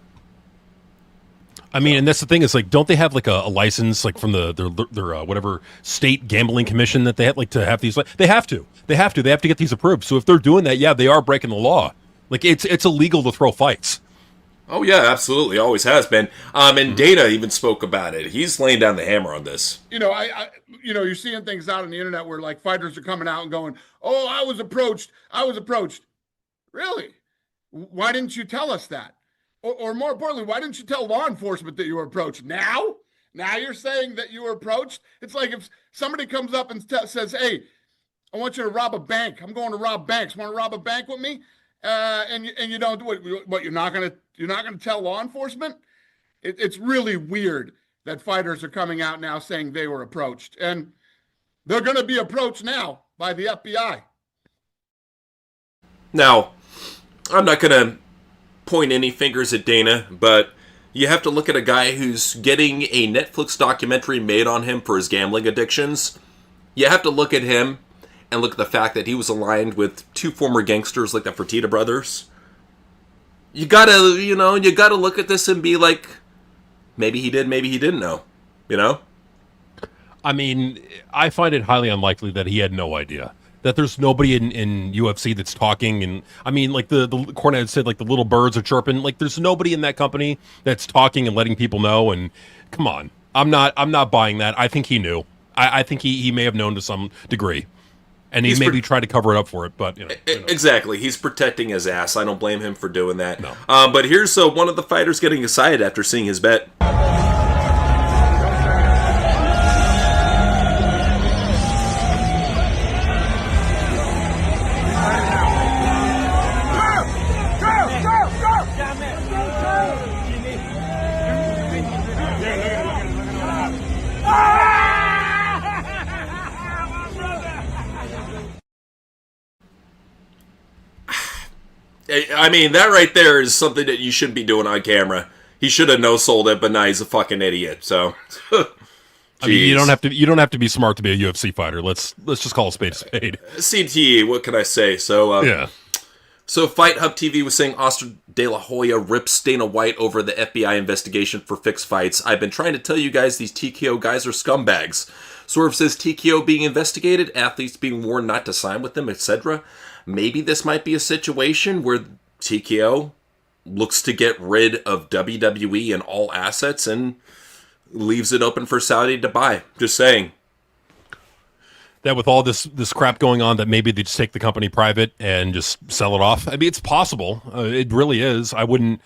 I mean, and that's the thing is, like, don't they have like a license, like from their whatever state gambling commission that they have, like, to have these? They have to get these approved. So if they're doing that, yeah, they are breaking the law. Like, it's illegal to throw fights. Oh yeah, absolutely, always has been. And Dana even spoke about it. He's laying down the hammer on this. You're seeing things out on the internet where like fighters are coming out and going, "Oh, I was approached. Really? Why didn't you tell us that? Or more importantly, why didn't you tell law enforcement that you were approached? Now you're saying that you were approached? It's like if somebody comes up and says, "Hey, I want you to rob a bank. I'm going to rob banks. Want to rob a bank with me?" And you don't do it. What, you're not gonna tell law enforcement? It's really weird that fighters are coming out now saying they were approached, and they're going to be approached now by the FBI. Now, I'm not going to point any fingers at Dana, but you have to look at a guy who's getting a Netflix documentary made on him for his gambling addictions. You have to look at him and look at the fact that he was aligned with two former gangsters like the Fertitta brothers. You gotta look at this and be like, maybe he did, maybe he didn't know, I mean, I find it highly unlikely that he had no idea. That there's nobody in UFC that's talking, and I mean, like the Cornette said, like the little birds are chirping. Like there's nobody in that company that's talking and letting people know. And come on, I'm not buying that. I think he knew. I think he may have known to some degree. And he maybe tried to cover it up for it, but exactly. He's protecting his ass. I don't blame him for doing that. No. But here's one of the fighters getting excited after seeing his bet. I mean, that right there is something that you shouldn't be doing on camera. He should have no-sold it, but now he's a fucking idiot. So, I mean, you don't have to be smart to be a UFC fighter. Let's just call a spade a spade. CTE, what can I say? So, yeah. So, Fight Hub TV was saying Oscar De La Hoya rips Dana White over the FBI investigation for fixed fights. I've been trying to tell you guys these TKO guys are scumbags. Swerve says TKO being investigated, athletes being warned not to sign with them, etc. Maybe this might be a situation where TKO looks to get rid of WWE and all assets and leaves it open for Saudi to buy. Just saying. That with all this crap going on, that maybe they just take the company private and just sell it off. I mean, it's possible. It really is. I wouldn't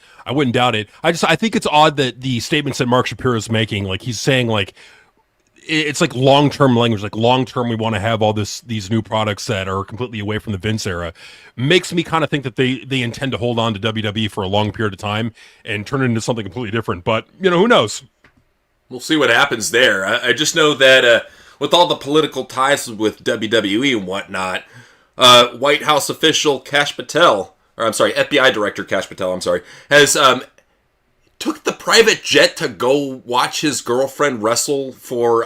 doubt it. I think it's odd that the statements that Mark Shapiro is making, like he's saying, like it's like long-term language, like long-term we want to have all these new products that are completely away from the Vince era, makes me kind of think that they intend to hold on to WWE for a long period of time and turn it into something completely different. But, who knows? We'll see what happens there. I just know that with all the political ties with WWE and whatnot, White House official FBI Director Kash Patel, has took the private jet to go watch his girlfriend wrestle for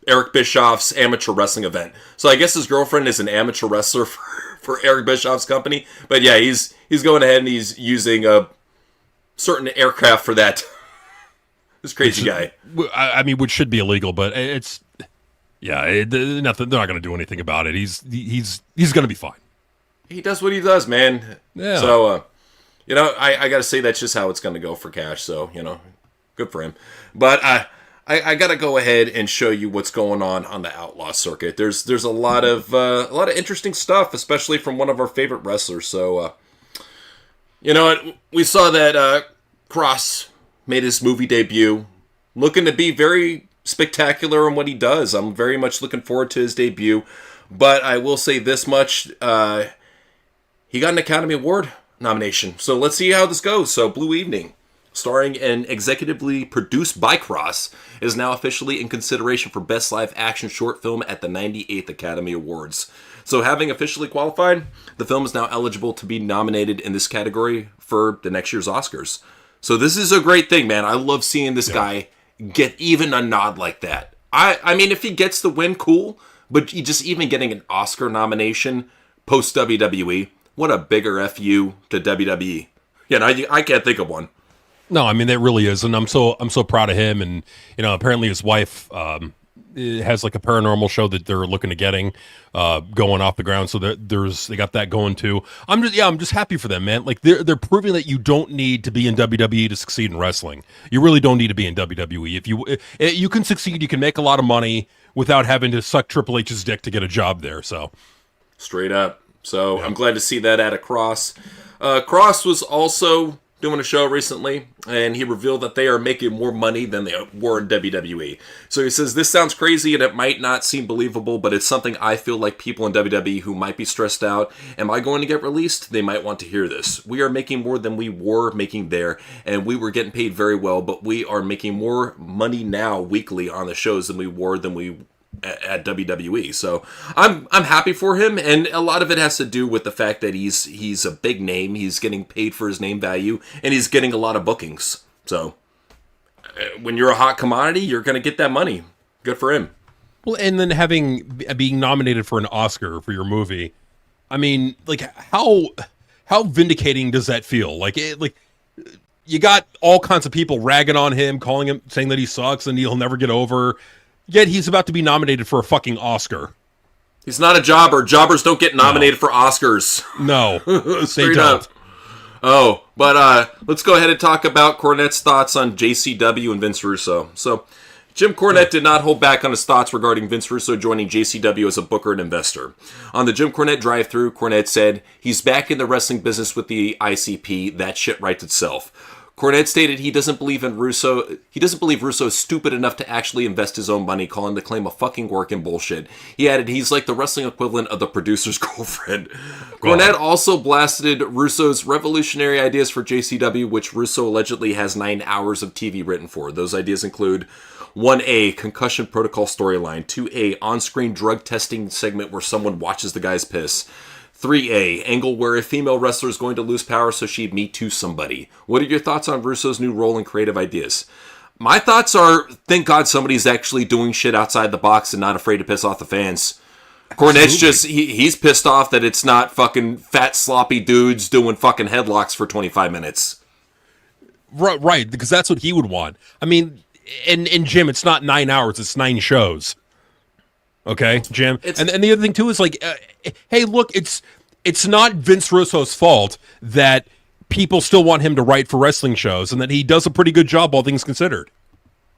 Eric Bischoff's amateur wrestling event. So I guess his girlfriend is an amateur wrestler for Eric Bischoff's company. But yeah, he's going ahead and he's using a certain aircraft for that. This crazy guy. I mean, which should be illegal, but it's nothing. They're not going to do anything about it. He's going to be fine. He does what he does, man. Yeah. So. I got to say that's just how it's going to go for Cash. So, good for him. But I got to go ahead and show you what's going on the Outlaw circuit. There's a lot of interesting stuff, especially from one of our favorite wrestlers. So, we saw that Cross made his movie debut, looking to be very spectacular in what he does. I'm very much looking forward to his debut. But I will say this much: he got an Academy Award nomination. So let's see how this goes. So Blue Evening, starring and executively produced by Cross, is now officially in consideration for Best Live Action Short Film at the 98th Academy Awards. So having officially qualified, the film is now eligible to be nominated in this category for the next year's Oscars. So this is a great thing, man. I love seeing this guy get even a nod like that. I mean, if he gets the win, cool. But just even getting an Oscar nomination post WWE, what a bigger FU to WWE. I can't think of one. No, I mean, that really is. And I'm so proud of him. And, apparently his wife, has like a paranormal show that they're looking to getting going off the ground. So they got that going too. I'm just happy for them, man. Like they're proving that you don't need to be in WWE to succeed in wrestling. You really don't need to be in WWE. If you can succeed, you can make a lot of money without having to suck Triple H's dick to get a job there. So straight up. So I'm glad to see that at a Cross. Cross was also doing a show recently, and he revealed that they are making more money than they were in WWE. So he says, this sounds crazy, and it might not seem believable, but it's something I feel like people in WWE who might be stressed out. Am I going to get released? They might want to hear this. We are making more than we were making there, and we were getting paid very well, but we are making more money now weekly on the shows than we were at WWE. So I'm happy for him, and a lot of it has to do with the fact that he's a big name, he's getting paid for his name value, and he's getting a lot of bookings. So when you're a hot commodity, you're going to get that money. Good for him. Well, and then being nominated for an Oscar for your movie, I mean, like how vindicating does that feel? Like you got all kinds of people ragging on him, calling him, saying that he sucks and he'll never get over. Yet he's about to be nominated for a fucking Oscar. He's not a jobber. Jobbers don't get nominated for Oscars. No, they don't. Oh, but let's go ahead and talk about Cornette's thoughts on JCW and Vince Russo. So, Jim Cornette did not hold back on his thoughts regarding Vince Russo joining JCW as a booker and investor. On the Jim Cornette drive-thru, Cornette said, he's back in the wrestling business with the ICP. That shit writes itself. Cornette stated he doesn't believe Russo is stupid enough to actually invest his own money, calling the claim a fucking work and bullshit. He added he's like the wrestling equivalent of the producer's girlfriend. Cornette also blasted Russo's revolutionary ideas for JCW, which Russo allegedly has 9 hours of TV written for. Those ideas include 1A, concussion protocol storyline. 2A, on-screen drug testing segment where someone watches the guy's piss. 3A, angle where a female wrestler is going to lose power so she'd Me Too somebody. What are your thoughts on Russo's new role and creative ideas? My thoughts are, thank God somebody's actually doing shit outside the box and not afraid to piss off the fans. Cornette's just, he's pissed off that it's not fucking fat sloppy dudes doing fucking headlocks for 25 minutes. Right, because that's what he would want. I mean, in Jim, it's not 9 hours, it's 9 shows. Okay, Jim. And the other thing too is like, hey, look, it's not Vince Russo's fault that people still want him to write for wrestling shows, and that he does a pretty good job, all things considered.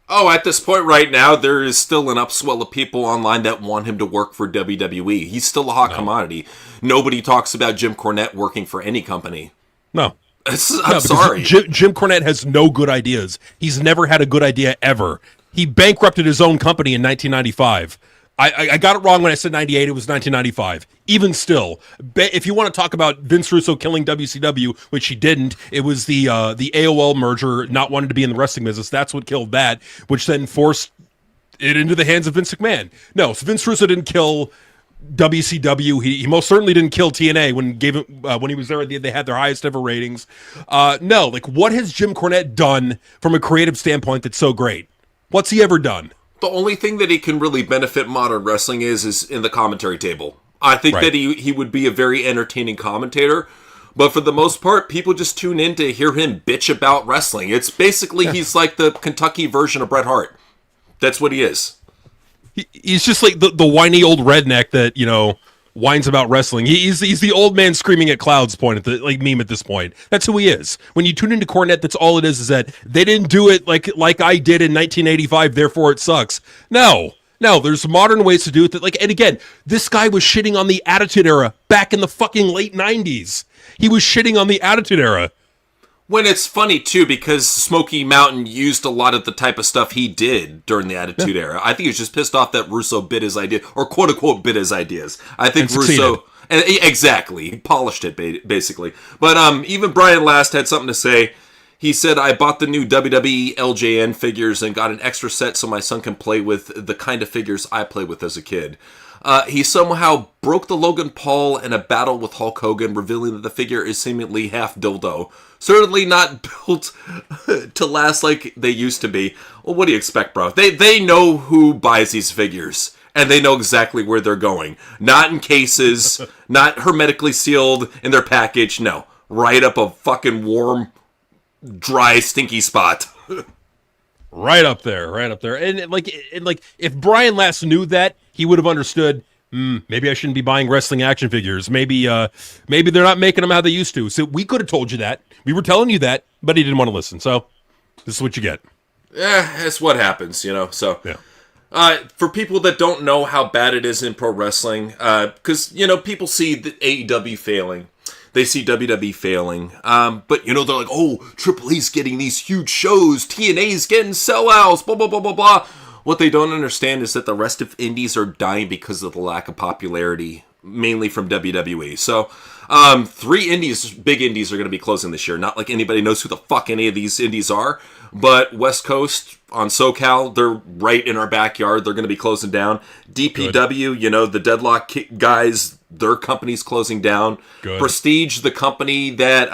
Oh, at this point right now, there is still an upswell of people online that want him to work for WWE. He's still a hot commodity. Nobody talks about Jim Cornette working for any company. No. I'm sorry. Jim Cornette has no good ideas. He's never had a good idea ever. He bankrupted his own company in 1995. I got it wrong when I said 98. It was 1995. Even still, if you want to talk about Vince Russo killing WCW, which he didn't, it was the AOL merger, not wanting to be in the wrestling business. That's what killed that, which then forced it into the hands of Vince McMahon. No, so Vince Russo didn't kill WCW. He most certainly didn't kill TNA when he was there. They had their highest ever ratings. No, like what has Jim Cornette done from a creative standpoint that's so great? What's he ever done? The only thing that he can really benefit modern wrestling is in the commentary table. I think that he would be a very entertaining commentator, but for the most part, people just tune in to hear him bitch about wrestling. It's basically, he's like the Kentucky version of Bret Hart. That's what he is. He's just like the whiny old redneck that, whines about wrestling. He's the old man screaming at clouds meme at this point. That's who he is. When you tune into Cornette, that's all it is that they didn't do it like I did in 1985, therefore it sucks. No, there's modern ways to do it. And again, this guy was shitting on the Attitude Era back in the fucking late 90s. He was shitting on the Attitude Era. When it's funny, too, because Smoky Mountain used a lot of the type of stuff he did during the Attitude Era. I think he was just pissed off that Russo bit his idea, or quote-unquote bit his ideas. I think Russo... Exactly. He polished it, basically. But even Brian Last had something to say. He said, I bought the new WWE LJN figures and got an extra set so my son can play with the kind of figures I played with as a kid. He somehow broke the Logan Paul in a battle with Hulk Hogan, revealing that the figure is seemingly half dildo. Certainly not built to last like they used to be. Well, what do you expect, bro? They know who buys these figures, and they know exactly where they're going. Not in cases, not hermetically sealed in their package. No, right up a fucking warm, dry, stinky spot. Right up there. And like if Brian Last knew that, he would have understood. Maybe I shouldn't be buying wrestling action figures. Maybe they're not making them how they used to. So we could have told you that. We were telling you that, but he didn't want to listen. So this is what you get. Yeah, that's what happens, So, yeah. For people that don't know how bad it is in pro wrestling, because people see the AEW failing, they see WWE failing, but they're like, oh, Triple A's getting these huge shows, TNA's getting sellouts, blah blah blah blah blah. What they don't understand is that the rest of indies are dying because of the lack of popularity, mainly from WWE. So, 3 big indies are going to be closing this year. Not like anybody knows who the fuck any of these indies are, but West Coast on SoCal, they're right in our backyard. They're going to be closing down. DPW, the Deadlock guys, their company's closing down. Good. Prestige, the company that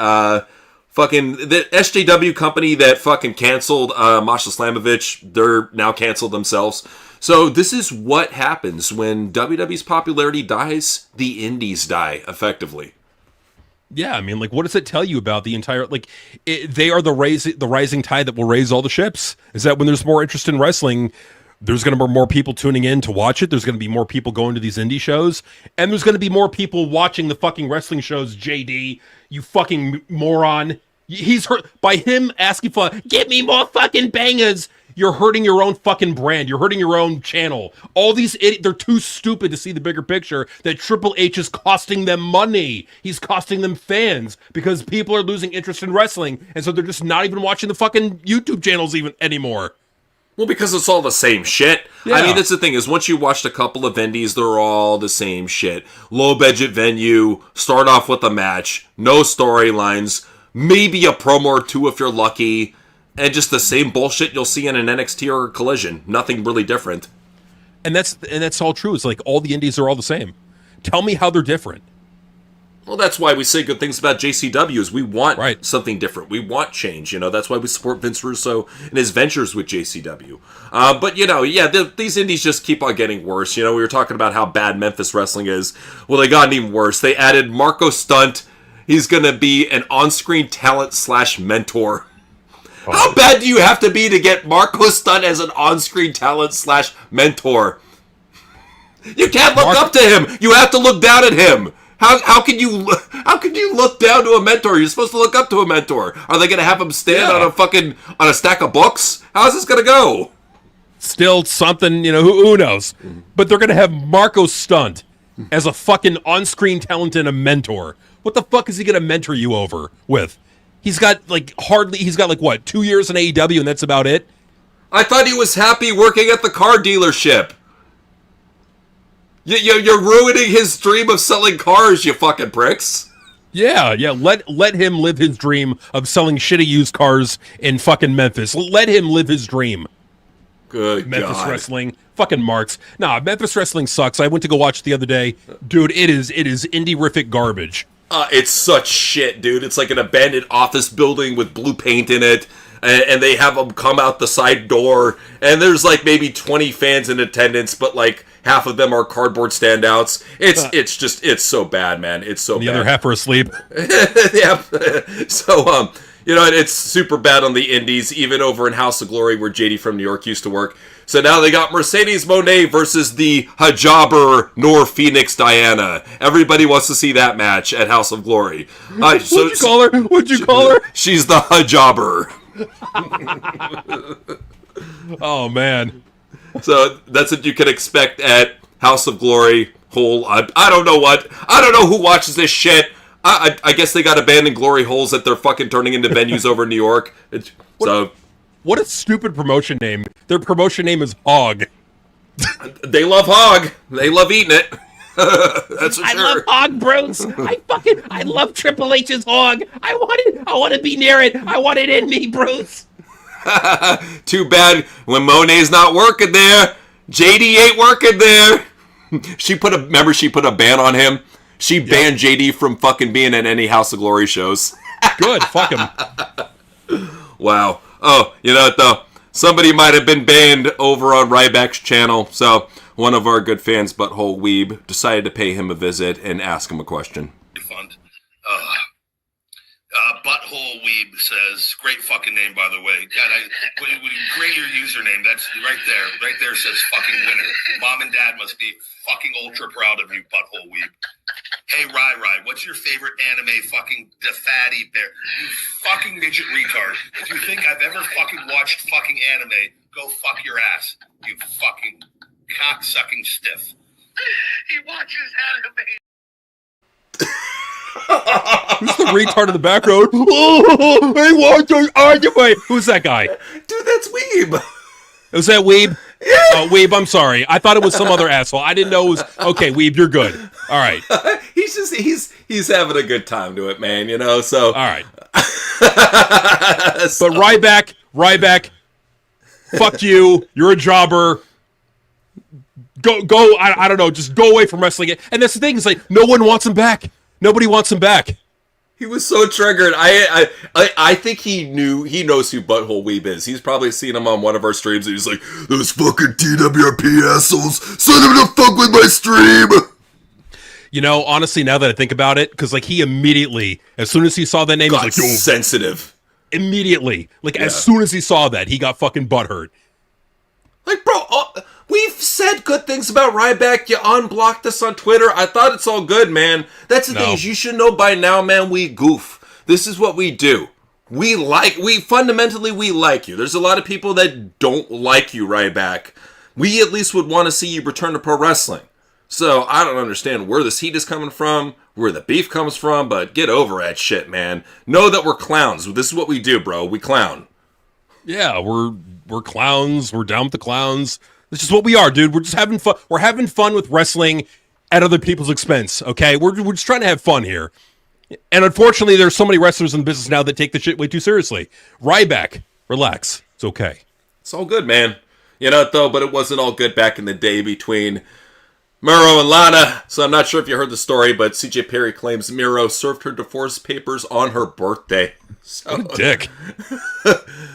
the SJW company that fucking canceled Masha Slamovich, they're now canceled themselves. So this is what happens when WWE's popularity dies, the indies die, effectively. Yeah, I mean, like, what does it tell you about the entire, they are the rising tide that will raise all the ships? Is that when there's more interest in wrestling, there's going to be more people tuning in to watch it, there's going to be more people going to these indie shows, and there's going to be more people watching the fucking wrestling shows, JD, you fucking moron. He's hurt by him asking for, give me more fucking bangers. You're hurting your own fucking brand. You're hurting your own channel. All these they're too stupid to see the bigger picture that Triple H is costing them money. He's costing them fans because people are losing interest in wrestling, and so they're just not even watching the fucking YouTube channels even anymore. Well, because it's all the same shit. Yeah. I mean, that's the thing is once you watched a couple of indies, they're all the same shit. Low budget venue, start off with a match, no storylines, maybe a promo or two if you're lucky. And just the same bullshit you'll see in an NXT or Collision. Nothing really different. And that's all true. It's like all the indies are all the same. Tell me how they're different. Well, that's why we say good things about JCW is we want something different. We want change. That's why we support Vince Russo and his ventures with JCW. But, these indies just keep on getting worse. We were talking about how bad Memphis wrestling is. Well, they got even worse. They added Marco Stunt. He's going to be an on-screen talent / mentor. How bad do you have to be to get Marco Stunt as an on-screen talent / mentor? You can't look up to him. You have to look down at him. How can you look down to a mentor? You're supposed to look up to a mentor. Are they going to have him stand on a stack of books? How's this going to go? Still something, who knows? But they're going to have Marco Stunt as a fucking on-screen talent and a mentor. What the fuck is he going to mentor you over with? He's got 2 years in AEW and that's about it? I thought he was happy working at the car dealership. You're ruining his dream of selling cars, you fucking pricks. Yeah. Let him live his dream of selling shitty used cars in fucking Memphis. Let him live his dream. Good Memphis God. wrestling. Fucking marks. Nah, Memphis wrestling sucks. I went to go watch it the other day. Dude, it is indie-rific garbage. It's such shit, dude. It's like an abandoned office building with blue paint in it, and they have them come out the side door, and there's maybe 20 fans in attendance, but half of them are cardboard standouts. It's so bad, man. It's so bad. The other half are asleep. Yeah. So, it's super bad on the indies, even over in House of Glory where JD from New York used to work. So now they got Mercedes Moné versus the hijabber Nor Phoenix Diana. Everybody wants to see that match at House of Glory. What'd you call her? She's the hijabber. Oh, man. So that's what you can expect at House of Glory. I don't know who watches this shit. I guess they got abandoned glory holes that they're fucking turning into venues over in New York. What a stupid promotion name. Their promotion name is Hog. They love hog. They love eating it. That's for sure. I love Hog, Bruce. I love Triple H's Hog. I want to be near it. I want it in me, Bruce. Too bad when Monet's not working there. JD ain't working there. She put a ban on him. She banned JD from fucking being at any House of Glory shows. Good, fuck him. Wow. Oh, you know what though? Somebody might have been banned over on Ryback's channel, so one of our good fans, Butthole Weeb, decided to pay him a visit and ask him a question. Fund. Butthole Butthole Weeb says, great fucking name, by the way. God, when you create your username, that's right there. Right there says fucking winner. Mom and Dad must be fucking ultra proud of you, Butthole Weeb. Hey, Rai, what's your favorite anime fucking fatty bear? You fucking midget retard. If you think I've ever fucking watched fucking anime, go fuck your ass. You fucking cock-sucking stiff. He watches anime. Who's the retard in the background? Oh, I want to anime. Who's that guy? Dude, that's Weeb. Was that Weeb? Yeah. Weeb, I'm sorry. I thought it was some other asshole. I didn't know it was... Okay, Weeb, you're good. All right. He's having a good time to it, man, you know, so... All right. But Ryback, fuck you. You're a jobber. Go, I don't know, just go away from wrestling. And that's the thing, it's like, no one wants him back. Nobody wants him back. He was so triggered. I think he knows who Butthole Weeb is. He's probably seen him on one of our streams, and he's like, those fucking TWRP assholes, send them to fuck with my stream. You know, honestly, now that I think about it, because like he immediately, as soon as he saw that name, got he's like, yo, sensitive. Immediately. Like, as soon as he saw that, he got fucking butthurt. Like, bro, we've said good things about Ryback. You unblocked us on Twitter. I thought it's all good, man. That's the thing is, you should know by now, man, we goof. This is what we do. Fundamentally, we like you. There's a lot of people that don't like you, Ryback. We at least would want to see you return to pro wrestling. So, I don't understand where this heat is coming from, where the beef comes from, but get over that shit, man. Know that we're clowns. This is what we do, bro. We clown. Yeah, we're clowns. We're down with the clowns. This is what we are, dude. We're just having fun. We're having fun with wrestling at other people's expense, okay? We're just trying to have fun here. And unfortunately, there's so many wrestlers in the business now that take the shit way too seriously. Ryback, relax. It's okay. It's all good, man. You know what, though? But it wasn't all good back in the day between Miro and Lana. So I'm not sure if you heard the story, but CJ Perry claims Miro served her divorce papers on her birthday. So, what a dick.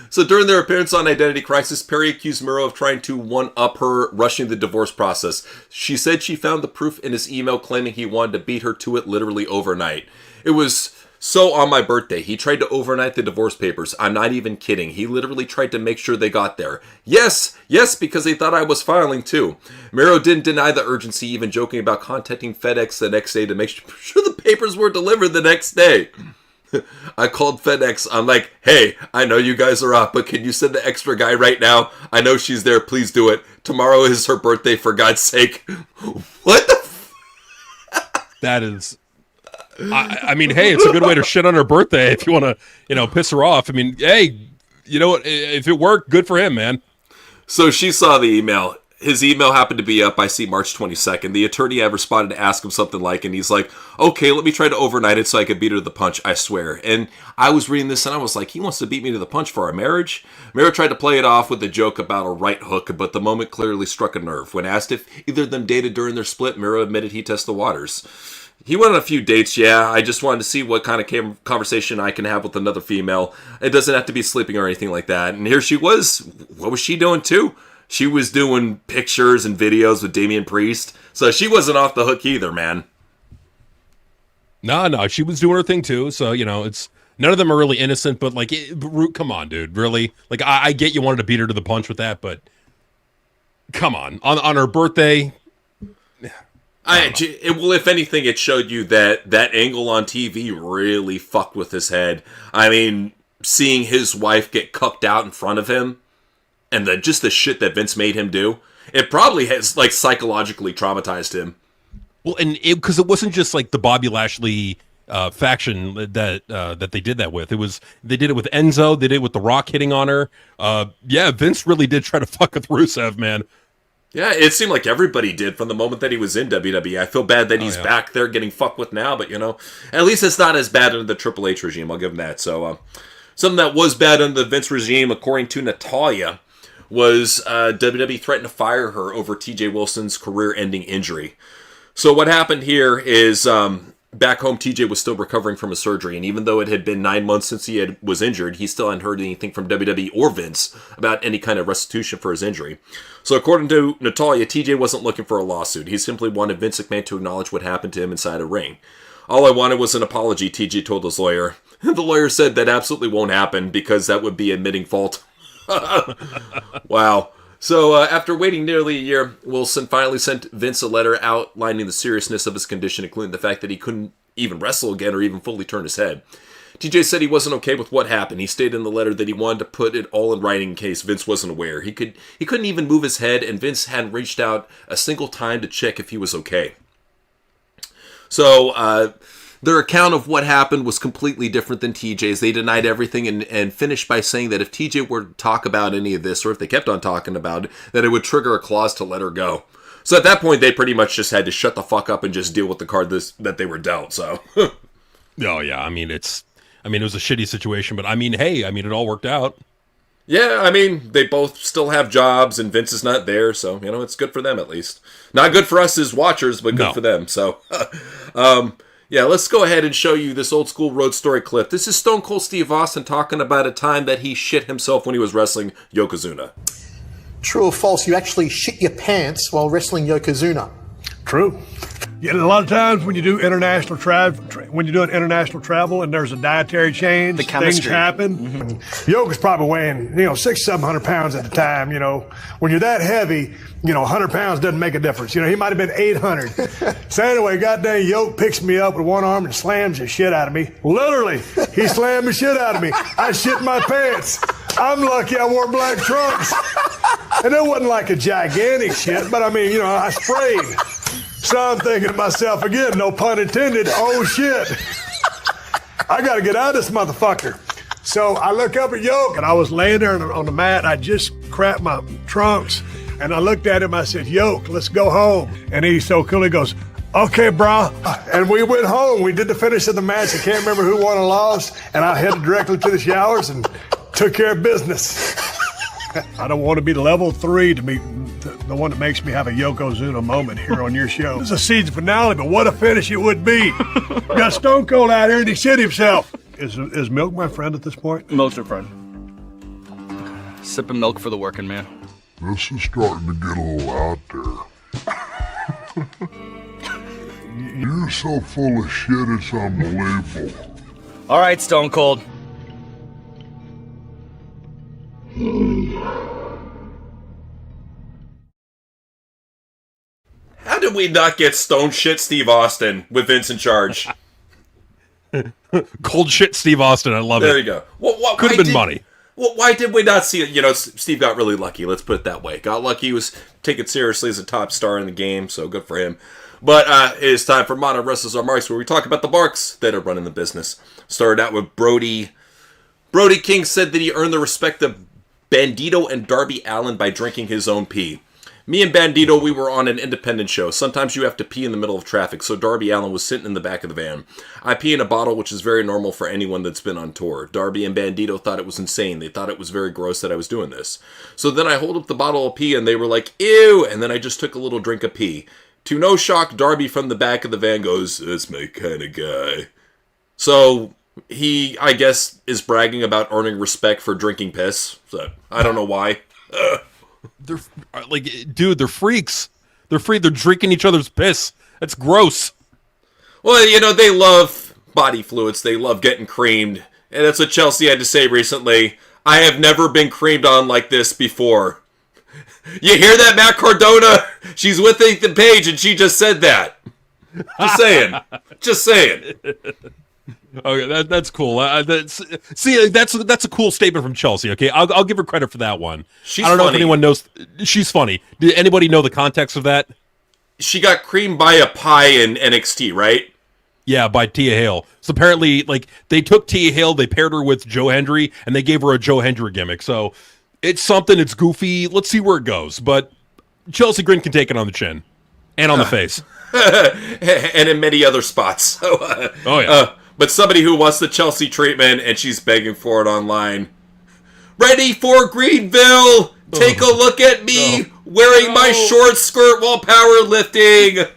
So during their appearance on Identity Crisis, Perry accused Miro of trying to one-up her, rushing the divorce process. She said she found the proof in his email claiming he wanted to beat her to it literally overnight. It was so on my birthday. He tried to overnight the divorce papers. I'm not even kidding. He literally tried to make sure they got there. Yes, because they thought I was filing too. Miro didn't deny the urgency, even joking about contacting FedEx the next day to make sure the papers were delivered the next day. I called FedEx. I'm like, hey, I know you guys are up, but can you send the extra guy right now? I know she's there. Please do it. Tomorrow is her birthday, for God's sake. What the That is... I mean, hey, it's a good way to shit on her birthday if you want to, piss her off. I mean, hey, you know what? If it worked, good for him, man. So she saw the email. His email happened to be up, I see, March 22nd. The attorney had responded to ask him something like, and he's like, okay, let me try to overnight it so I could beat her to the punch, I swear. And I was reading this and I was like, he wants to beat me to the punch for our marriage? Miro tried to play it off with a joke about a right hook, but the moment clearly struck a nerve. When asked if either of them dated during their split, Miro admitted he tested the waters. He went on a few dates, yeah. I just wanted to see what kind of conversation I can have with another female. It doesn't have to be sleeping or anything like that. And here she was. What was she doing too? She was doing pictures and videos with Damian Priest. So she wasn't off the hook either, man. No, she was doing her thing too. So, it's none of them are really innocent, but like, come on, dude, really? Like, I get you wanted to beat her to the punch with that, but come on her birthday. Well, if anything, it showed you that angle on TV really fucked with his head. I mean, seeing his wife get cucked out in front of him, and just the shit that Vince made him do, it probably has like psychologically traumatized him. Well, and because it wasn't just like the Bobby Lashley faction that they did that with. They did it with Enzo. They did it with The Rock hitting on her. Vince really did try to fuck with Rusev, man. Yeah, it seemed like everybody did from the moment that he was in WWE. I feel bad that he's back there getting fucked with now, but at least it's not as bad under the Triple H regime. I'll give him that. So, something that was bad under the Vince regime, according to Natalya, was WWE threatened to fire her over TJ Wilson's career-ending injury. So what happened here is back home, TJ was still recovering from a surgery, and even though it had been 9 months since he was injured, he still hadn't heard anything from WWE or Vince about any kind of restitution for his injury. So according to Natalya, TJ wasn't looking for a lawsuit. He simply wanted Vince McMahon to acknowledge what happened to him inside a ring. All I wanted was an apology, TJ told his lawyer. The lawyer said that absolutely won't happen because that would be admitting fault. Wow. So after waiting nearly a year, Wilson finally sent Vince a letter outlining the seriousness of his condition, including the fact that he couldn't even wrestle again or even fully turn his head. TJ said he wasn't okay with what happened. He stated in the letter that he wanted to put it all in writing in case Vince wasn't aware. He couldn't even move his head, and Vince hadn't reached out a single time to check if he was okay. So their account of what happened was completely different than TJ's. They denied everything and finished by saying that if TJ were to talk about any of this, or if they kept on talking about it, that it would trigger a clause to let her go. So at that point, they pretty much just had to shut the fuck up and just deal with the card that they were dealt. So, oh yeah, I mean it was a shitty situation, but it all worked out. Yeah, they both still have jobs, and Vince is not there, so it's good for them at least. Not good for us as watchers, but good for them. So, yeah, let's go ahead and show you this old school road story clip. This is Stone Cold Steve Austin talking about a time that he shit himself when he was wrestling Yokozuna. True or false, you actually shit your pants while wrestling Yokozuna? True. Yeah, a lot of times when you do international travel and there's a dietary change, things happen. Mm-hmm. Yoko's probably weighing, 600-700 pounds at the time. When you're that heavy, 100 pounds doesn't make a difference. He might have been 800. So anyway, goddamn Yoke picks me up with one arm and slams the shit out of me. Literally, he slammed the shit out of me. I shit my pants. I'm lucky I wore black trunks. And it wasn't like a gigantic shit, but I sprayed. So I'm thinking to myself again, no pun intended, oh shit. I gotta get out of this motherfucker. So I look up at Yoke, and I was laying there on the mat. I just crapped my trunks, and I looked at him. I said, Yoke, let's go home. And he so coolly goes, okay, brah. And we went home. We did the finish of the match. I can't remember who won or lost. And I headed directly to the showers and took care of business. I don't want to be level 3 to be the one that makes me have a Yokozuna moment here on your show. This is a season finale, but what a finish it would be. We got Stone Cold out here and he shit himself. Is Milk my friend at this point? Milk's your friend. Sipping milk for the working man. This is starting to get a little out there. You're so full of shit, it's unbelievable. All right, Stone Cold. How did we not get stone shit Steve Austin with Vince in charge? Cold shit Steve Austin, I love it. There you go. Could have been money. Well, why did we not see it? Steve got really lucky. Let's put it that way. Got lucky. He was taken seriously as a top star in the game, so good for him. But it is time for Modern Wrestlers on Marks, where we talk about the marks that are running the business. Started out with Brody. Brody King said that he earned the respect of Bandito and Darby Allin by drinking his own pee. Me and Bandito, we were on an independent show. Sometimes you have to pee in the middle of traffic, so Darby Allin was sitting in the back of the van. I pee in a bottle, which is very normal for anyone that's been on tour. Darby and Bandito thought it was insane. They thought it was very gross that I was doing this. So then I hold up the bottle of pee, and they were like, ew, and then I just took a little drink of pee. To no shock, Darby from the back of the van goes, that's my kind of guy. So he, I guess, is bragging about earning respect for drinking piss. So I don't know why. They're dude, they're freaks. They're drinking each other's piss. That's gross. Well, they love body fluids. They love getting creamed. And that's what Chelsea had to say recently. I have never been creamed on like this before. You hear that, Matt Cardona? She's with Ethan Page, and she just said that. Just saying. Just saying. Okay, that's cool. That's a cool statement from Chelsea. Okay, I'll give her credit for that one. I don't know if anyone knows. She's funny. Did anybody know the context of that? She got creamed by a pie in NXT, right? Yeah, by Tia Hale. So apparently, they took Tia Hale, they paired her with Joe Hendry, and they gave her a Joe Hendry gimmick. So it's something. It's goofy. Let's see where it goes. But Chelsea Grin can take it on the chin and on the face, and in many other spots. So, oh yeah. But somebody who wants the Chelsea treatment, and she's begging for it online. Ready for Greenville! Take a look at me wearing my short skirt while powerlifting.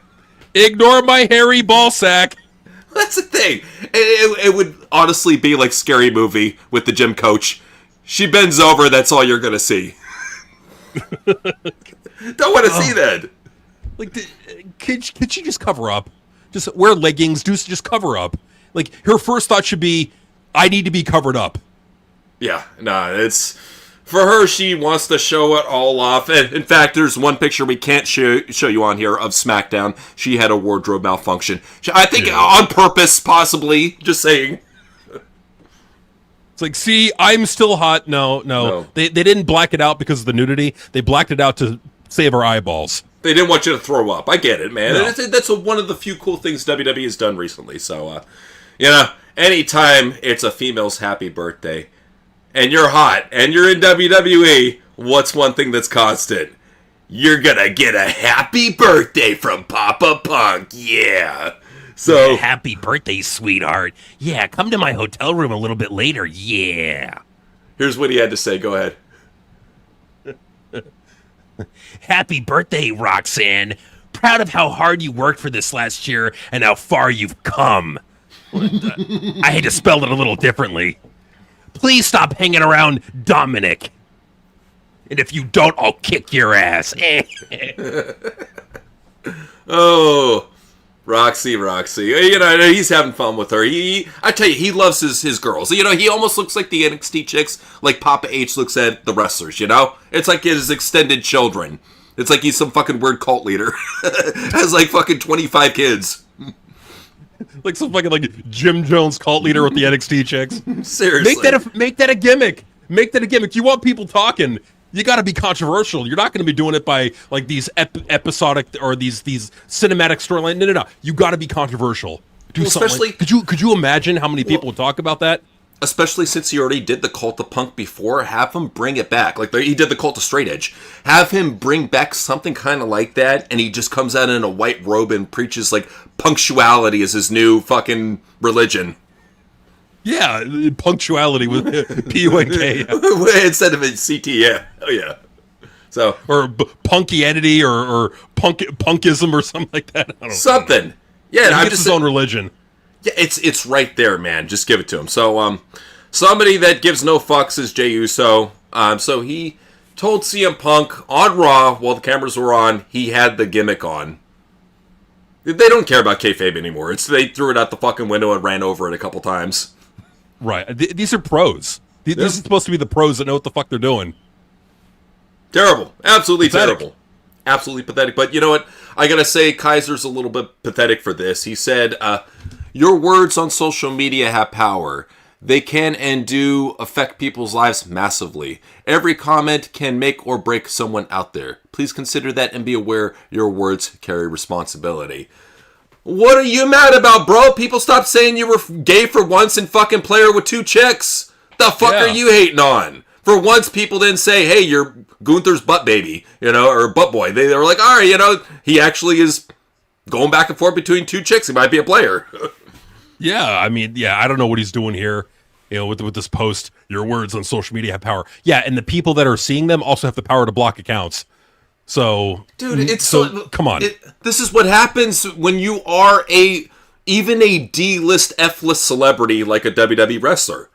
Ignore my hairy ball sack. That's the thing. It would honestly be like Scary Movie with the gym coach. She bends over, that's all you're going to see. Don't want to see that. Could she just cover up? Just wear leggings, just cover up. Her first thought should be, I need to be covered up. Yeah, no, it's for her. She wants to show it all off. And in fact, there's one picture we can't show you on here of SmackDown. She had a wardrobe malfunction. I think on purpose, possibly. Just saying. It's like, see, I'm still hot. No. They didn't black it out because of the nudity. They blacked it out to save our eyeballs. They didn't want you to throw up. I get it, man. No. That's one of the few cool things WWE has done recently. So, anytime it's a female's happy birthday, and you're hot, and you're in WWE, what's one thing that's constant? You're gonna get a happy birthday from Papa Punk. Yeah. So happy birthday, sweetheart. Yeah, come to my hotel room a little bit later. Yeah. Here's what he had to say. Go ahead. Happy birthday, Roxanne. Proud of how hard you worked for this last year and how far you've come. I had to spell it a little differently. Please stop hanging around Dominic. And if you don't, I'll kick your ass. Oh, Roxy. He's having fun with her. I tell you, he loves his girls. He almost looks like the NXT chicks, like Papa H looks at the wrestlers, It's like his extended children. It's like he's some fucking weird cult leader. Has like fucking 25 kids. Like some fucking like Jim Jones cult leader with the NXT chicks. Seriously. Make that a gimmick. Make that a gimmick. You want people talking. You got to be controversial. You're not going to be doing it by like these episodic or these cinematic storyline. No. You got to be controversial. Especially, could you imagine how many people would talk about that? Especially since he already did the Cult of Punk before, have him bring it back. Like he did the Cult of Straight Edge. Have him bring back something kind of like that, and he just comes out in a white robe and preaches like punctuality is his new fucking religion. Yeah, punctuality with P-U-N-K. Instead of a C-T, yeah. Oh, yeah. So, or punkianity or punkism or something like that. I don't know. Something. Yeah, I'm just his own religion. Yeah, it's right there, man. Just give it to him. So, somebody that gives no fucks is Jey Uso. So he told CM Punk on Raw while the cameras were on, he had the gimmick on. They don't care about kayfabe anymore. They threw it out the fucking window and ran over it a couple times. Right. These are pros. This is supposed to be the pros that know what the fuck they're doing. Terrible. Absolutely terrible. Absolutely pathetic. But you know what? I gotta say, Kaiser's a little bit pathetic for this. He said, your words on social media have power. They can and do affect people's lives massively. Every comment can make or break someone out there. Please consider that and be aware your words carry responsibility. What are you mad about, bro? People stopped saying you were gay for once and fucking player with 2 chicks. The fuck are you hating on? For once, people didn't say, hey, you're Gunther's butt baby, or butt boy. They were like, all right, he actually is going back and forth between 2 chicks. He might be a player. Yeah, I mean, I don't know what he's doing here, with this post. Your words on social media have power. Yeah, and the people that are seeing them also have the power to block accounts. So, dude, come on. This is what happens when you are even a D-list, F-list celebrity like a WWE wrestler.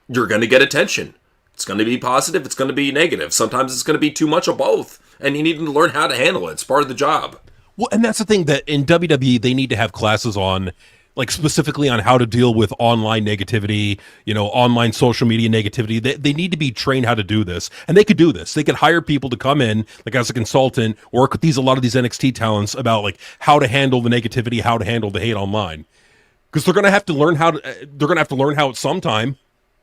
You're going to get attention. It's going to be positive. It's going to be negative. Sometimes it's going to be too much of both, and you need to learn how to handle it. It's part of the job. Well, and that's the thing that in WWE they need to have classes on. Like specifically on how to deal with online negativity, online social media negativity. They need to be trained how to do this. And they could do this. They could hire people to come in, like as a consultant, work with a lot of these NXT talents about like how to handle the negativity, how to handle the hate online. Because they're going to have to learn how at some time.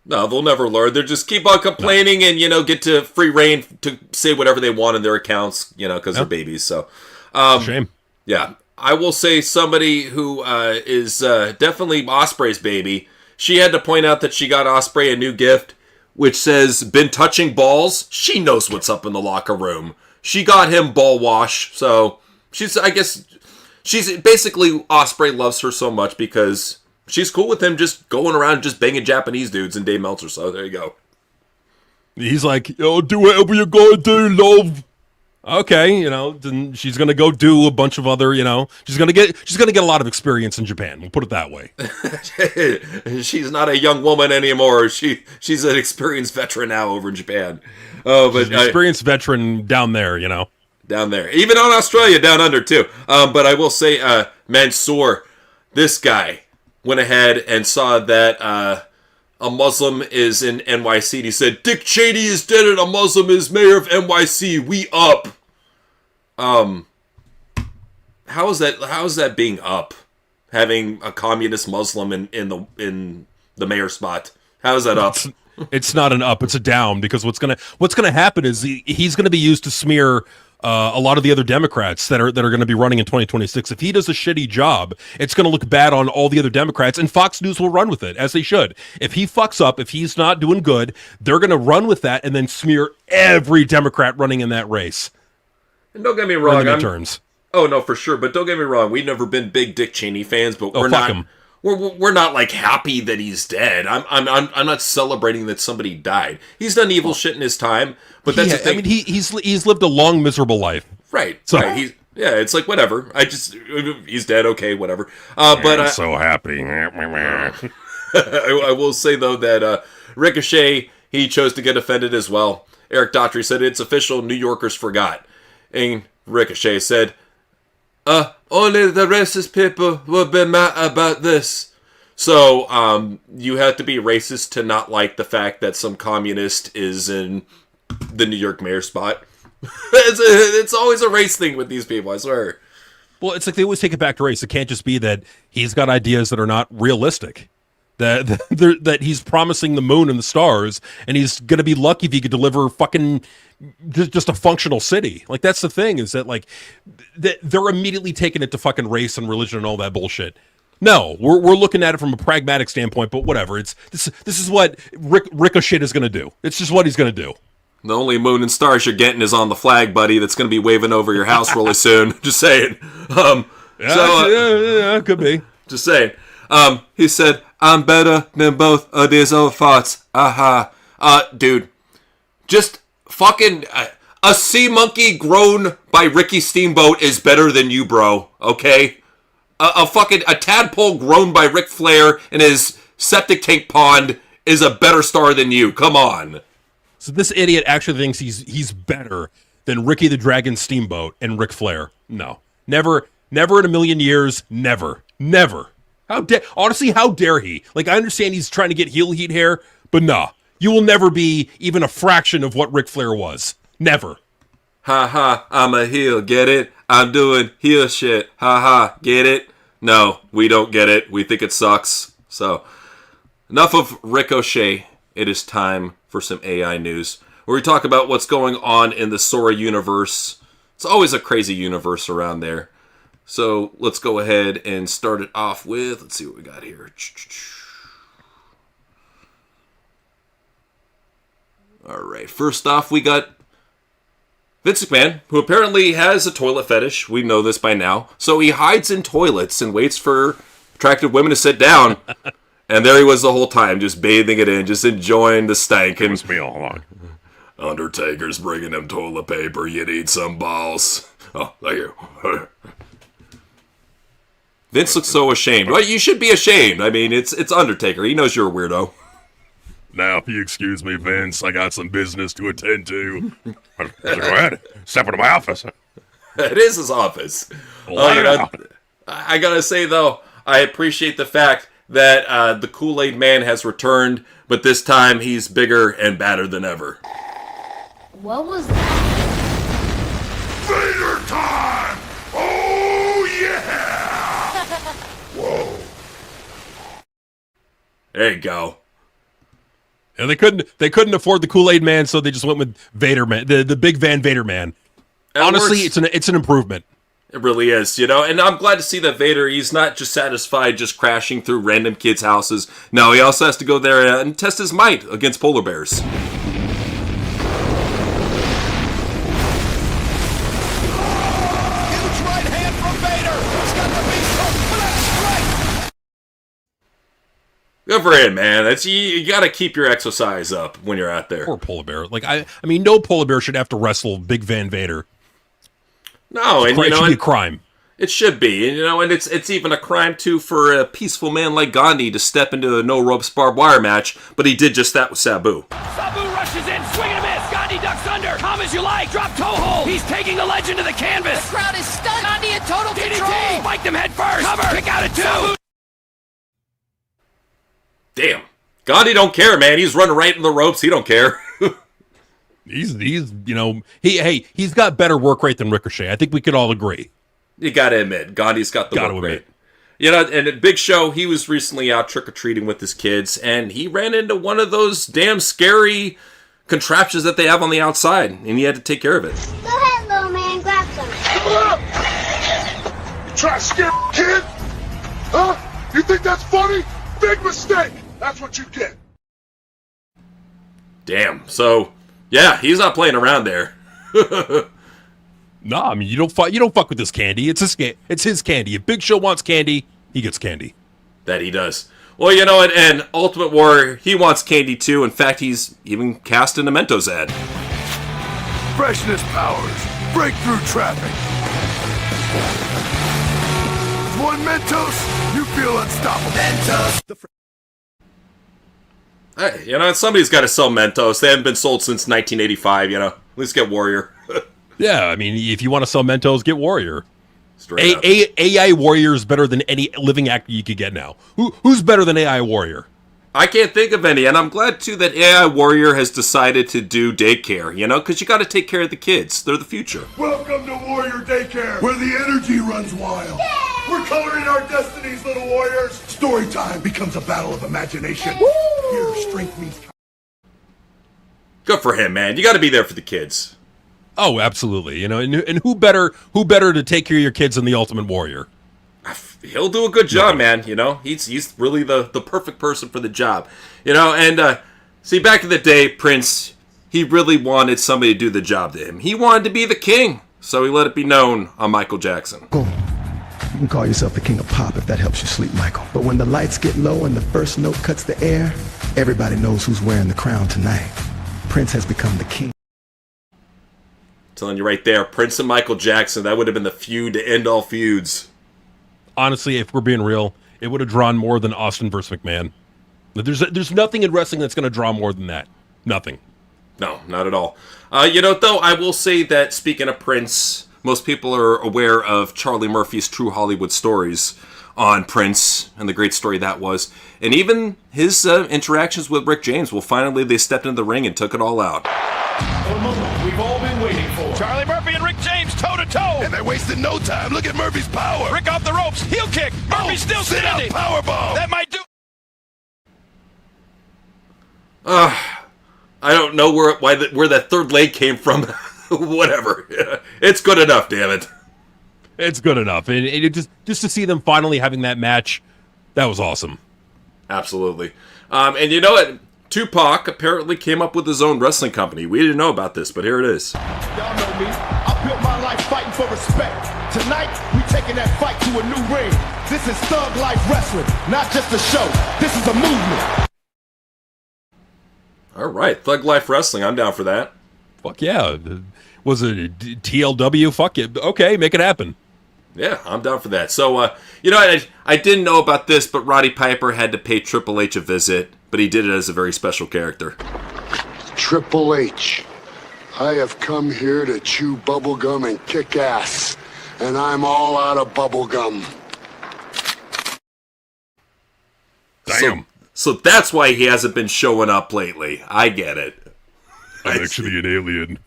No, they'll never learn. They'll just keep on complaining and, get to free reign to say whatever they want in their accounts, because they're babies. So, shame. Yeah. I will say somebody who is definitely Ospreay's baby. She had to point out that she got Ospreay a new gift, which says, been touching balls. She knows what's up in the locker room. She got him ball wash. So she's basically, Ospreay loves her so much because she's cool with him just going around just banging Japanese dudes and Dave Meltzer. So there you go. He's like, do whatever you gotta do, love. Okay, then she's gonna go do a bunch of other, she's gonna get a lot of experience in Japan. We'll put it that way. She's not a young woman anymore. She's an experienced veteran now over in Japan. Oh, but she's an experienced veteran down there, down there, even on Australia, down under too. But I will say, Mansoor, this guy went ahead and saw that a Muslim is in NYC. And he said, Dick Cheney is dead and a Muslim is mayor of NYC. We up. How is that being up? Having a communist Muslim in the mayor spot. How is that up? It's not an up, it's a down, because what's gonna happen is he's gonna be used to smear a lot of the other Democrats that are going to be running in 2026. If he does a shitty job, it's going to look bad on all the other Democrats, and Fox News will run with it, as they should. If he fucks up, if he's not doing good, they're going to run with that and then smear every Democrat running in that race. And don't get me wrong, midterms. Oh no, for sure. But don't get me wrong, we've never been big Dick Cheney fans, but we're fuck not. him. We're not like happy that he's dead. I'm not celebrating that somebody died. He's done evil shit in his time, but that's the thing. I mean, he's lived a long, miserable life. Right. So right. It's like whatever. He's dead. Okay, whatever. But I'm so happy. I will say though that Ricochet, he chose to get offended as well. Eric Daughtry said it's official. New Yorkers forgot, and Ricochet said, only the racist people will be mad about this. So, you have to be racist to not like the fact that some communist is in the New York mayor spot. It's always a race thing with these people, I swear. Well, it's like they always take it back to race. It can't just be that he's got ideas that are not realistic. That he's promising the moon and the stars, and he's going to be lucky if he could deliver fucking just a functional city. Like, that's the thing, is that, like, they're immediately taking it to fucking race and religion and all that bullshit. No, we're looking at it from a pragmatic standpoint, but whatever. This is what Ricochet is going to do. It's just what he's going to do. The only moon and stars you're getting is on the flag, buddy, that's going to be waving over your house really soon. Just saying. Yeah, could be. Just saying. He said, I'm better than both of these old farts. Aha. Dude, just fucking a sea monkey grown by Ricky Steamboat is better than you, bro. Okay? A tadpole grown by Ric Flair in his septic tank pond is a better star than you. Come on. So this idiot actually thinks he's better than Ricky the Dragon Steamboat and Ric Flair. No. Never in a million years. Never. Honestly, how dare he? Like, I understand he's trying to get heel heat here, but nah. You will never be even a fraction of what Ric Flair was. Never. Ha ha, I'm a heel, get it? I'm doing heel shit. Ha ha, get it? No, we don't get it. We think it sucks. So, enough of Ricochet. It is time for some AI news, where we talk about what's going on in the Sora universe. It's always a crazy universe around there. So let's go ahead and start it off with, let's see what we got here. All right, first off, we got Vince McMahon, who apparently has a toilet fetish. We know this by now. So he hides in toilets and waits for attractive women to sit down. And there he was the whole time, just bathing it in, just enjoying the stank. And must be all along. Undertaker's bringing him toilet paper. You need some balls. Oh, thank you. Vince looks so ashamed. Well, you should be ashamed. I mean, it's Undertaker. He knows you're a weirdo. Now, if you excuse me, Vince, I got some business to attend to. Go ahead. Step into my office. It is his office. I gotta say, though, I appreciate the fact that the Kool-Aid Man has returned, but this time he's bigger and badder than ever. What was that? Vader time! Oh, yeah! Whoa. There you go. And they couldn't afford the Kool-Aid Man, so they just went with Vader Man, the big Van Vader Man. Honestly, it's an improvement. It really is, and I'm glad to see that Vader, he's not just satisfied just crashing through random kids' houses. No, he also has to go there and test his might against polar bears. Good for him, man. You got to keep your exercise up when you're out there. Poor polar bear. Like I mean, no polar bear should have to wrestle Big Van Vader. No, it should be a crime. It should be, and it's even a crime too for a peaceful man like Gandhi to step into a no ropes barbed wire match. But he did just that with Sabu. Sabu rushes in, swing and a miss. Gandhi ducks under. Come as you like. Drop toe hold. He's taking the legend to the canvas. The crowd is stunned. Gandhi in total DDT. control. Spike them head first. Cover. Kick out at two. Damn. Gandhi don't care, man. He's running right in the ropes. He don't care. He's he's got better work rate than Ricochet. I think we could all agree. You got to admit, Gandhi's got the work rate. And at Big Show, he was recently out trick-or-treating with his kids, and he ran into one of those damn scary contraptions that they have on the outside, and he had to take care of it. Go ahead, little man, grab some. You try to scare a kid? Huh? You think that's funny? Big mistake. That's what you get. Damn. So, yeah, he's not playing around there. No, I mean you don't fuck with this candy. It's his candy. If Big Show wants candy, he gets candy. That he does. Well, you know what? And Ultimate Warrior, he wants candy too. In fact, he's even cast in a Mentos ad. Freshness powers. Breakthrough traffic. One Mentos, you feel unstoppable. Mentos. Hey, you know, somebody's got to sell Mentos. They haven't been sold since 1985, you know. At least get Warrior. Yeah, I mean, if you want to sell Mentos, get Warrior. Straight up. AI Warrior is better than any living actor you could get now. Who's better than AI Warrior? I can't think of any, and I'm glad, too, that AI Warrior has decided to do daycare, you know, because you got to take care of the kids. They're the future. Welcome to Warrior Daycare, where the energy runs wild. Yeah! We're coloring our destinies, little warriors. Story time becomes a battle of imagination. Here, strength means... Good for him, man. You got to be there for the kids. Oh, absolutely. You know, and who better to take care of your kids than the Ultimate Warrior? He'll do a good job, man. You know, he's really the perfect person for the job. You know, and see, back in the day, Prince, he really wanted somebody to do the job to him. He wanted to be the king, so he let it be known on Michael Jackson. Cool. You can call yourself the king of pop if that helps you sleep, Michael. But when the lights get low and the first note cuts the air, everybody knows who's wearing the crown tonight. Prince has become the king. Telling you right there, Prince and Michael Jackson, that would have been the feud to end all feuds. Honestly, if we're being real, it would have drawn more than Austin versus McMahon. There's nothing in wrestling that's going to draw more than that. Nothing. No, not at all. You know, though, I will say that, speaking of Prince, most people are aware of Charlie Murphy's True Hollywood Stories on Prince and the great story that was. And even his interactions with Rick James. Well, finally, they stepped into the ring and took it all out. The moment we've all been waiting for. Charlie Murphy and Rick James toe-to-toe. And they wasted no time. Look at Murphy's power. Rick off the ropes. Heel kick. Murphy still standing. Powerbomb. That might do. I don't know where that third leg came from. Whatever. It's good enough, damn it. It's good enough. And it just to see them finally having that match, that was awesome. Absolutely. And you know what? Tupac apparently came up with his own wrestling company. We didn't know about this, but here it is. Y'all know me. I built my life fighting for respect. Tonight, we taking that fight to a new ring. This is Thug Life Wrestling, not just a show. This is a movement. All right, Thug Life Wrestling. I'm down for that. Fuck yeah. Was it TLW? Fuck it. Okay, make it happen. Yeah, I'm down for that. So, you know, I didn't know about this, but Roddy Piper had to pay Triple H a visit, but he did it as a very special character. Triple H, I have come here to chew bubblegum and kick ass, and I'm all out of bubblegum. Damn. So that's why he hasn't been showing up lately. I get it. I'm actually an alien.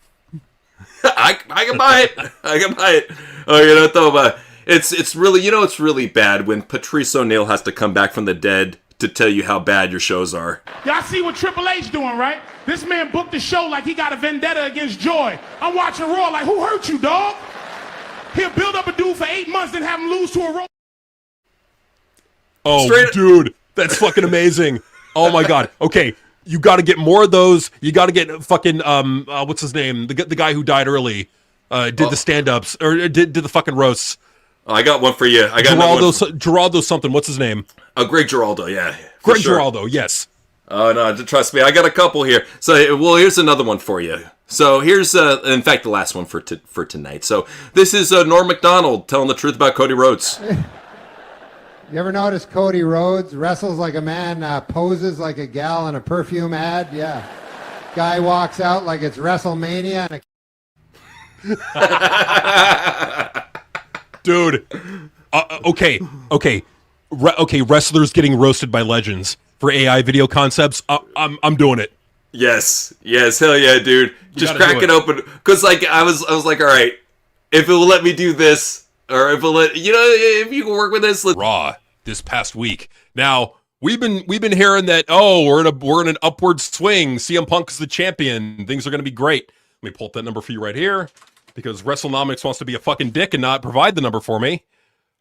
I can buy it. I can buy it. Oh, you know, though, it's really, you know, it's really bad when Patrice O'Neal has to come back from the dead to tell you how bad your shows are. Y'all see what Triple H doing, right? This man booked the show like he got a vendetta against Joy. I'm watching Raw like, who hurt you, dog? He'll build up a dude for 8 months and have him lose to a Raw. Oh, dude, that's fucking amazing. Oh my god. Okay, you got to get more of those. You got to get fucking what's his name? The guy who died early, did the stand-ups or did the fucking roasts. Oh, I got one for you. I got Geraldo something. What's his name? Greg Giraldo. Yeah, Greg Giraldo. Yes. Oh no, trust me, I got a couple here. So, well, here's another one for you. So here's, in fact, the last one for tonight. So this is Norm Macdonald telling the truth about Cody Rhodes. You ever notice Cody Rhodes wrestles like a man, poses like a gal in a perfume ad? Yeah. Guy walks out like it's WrestleMania. Dude. Okay. Wrestlers getting roasted by legends. for AI video concepts, I'm doing it. Yes, hell yeah, dude. Just gotta crack do it open. Because, like, I was like, all right, if it will let me do this, or if it'll let, if you can work with this. Raw this past week. Now, we've been hearing that, we're in an upward swing. CM Punk is the champion. Things are going to be great. Let me pull up that number for you right here, because WrestleNomics wants to be a fucking dick and not provide the number for me.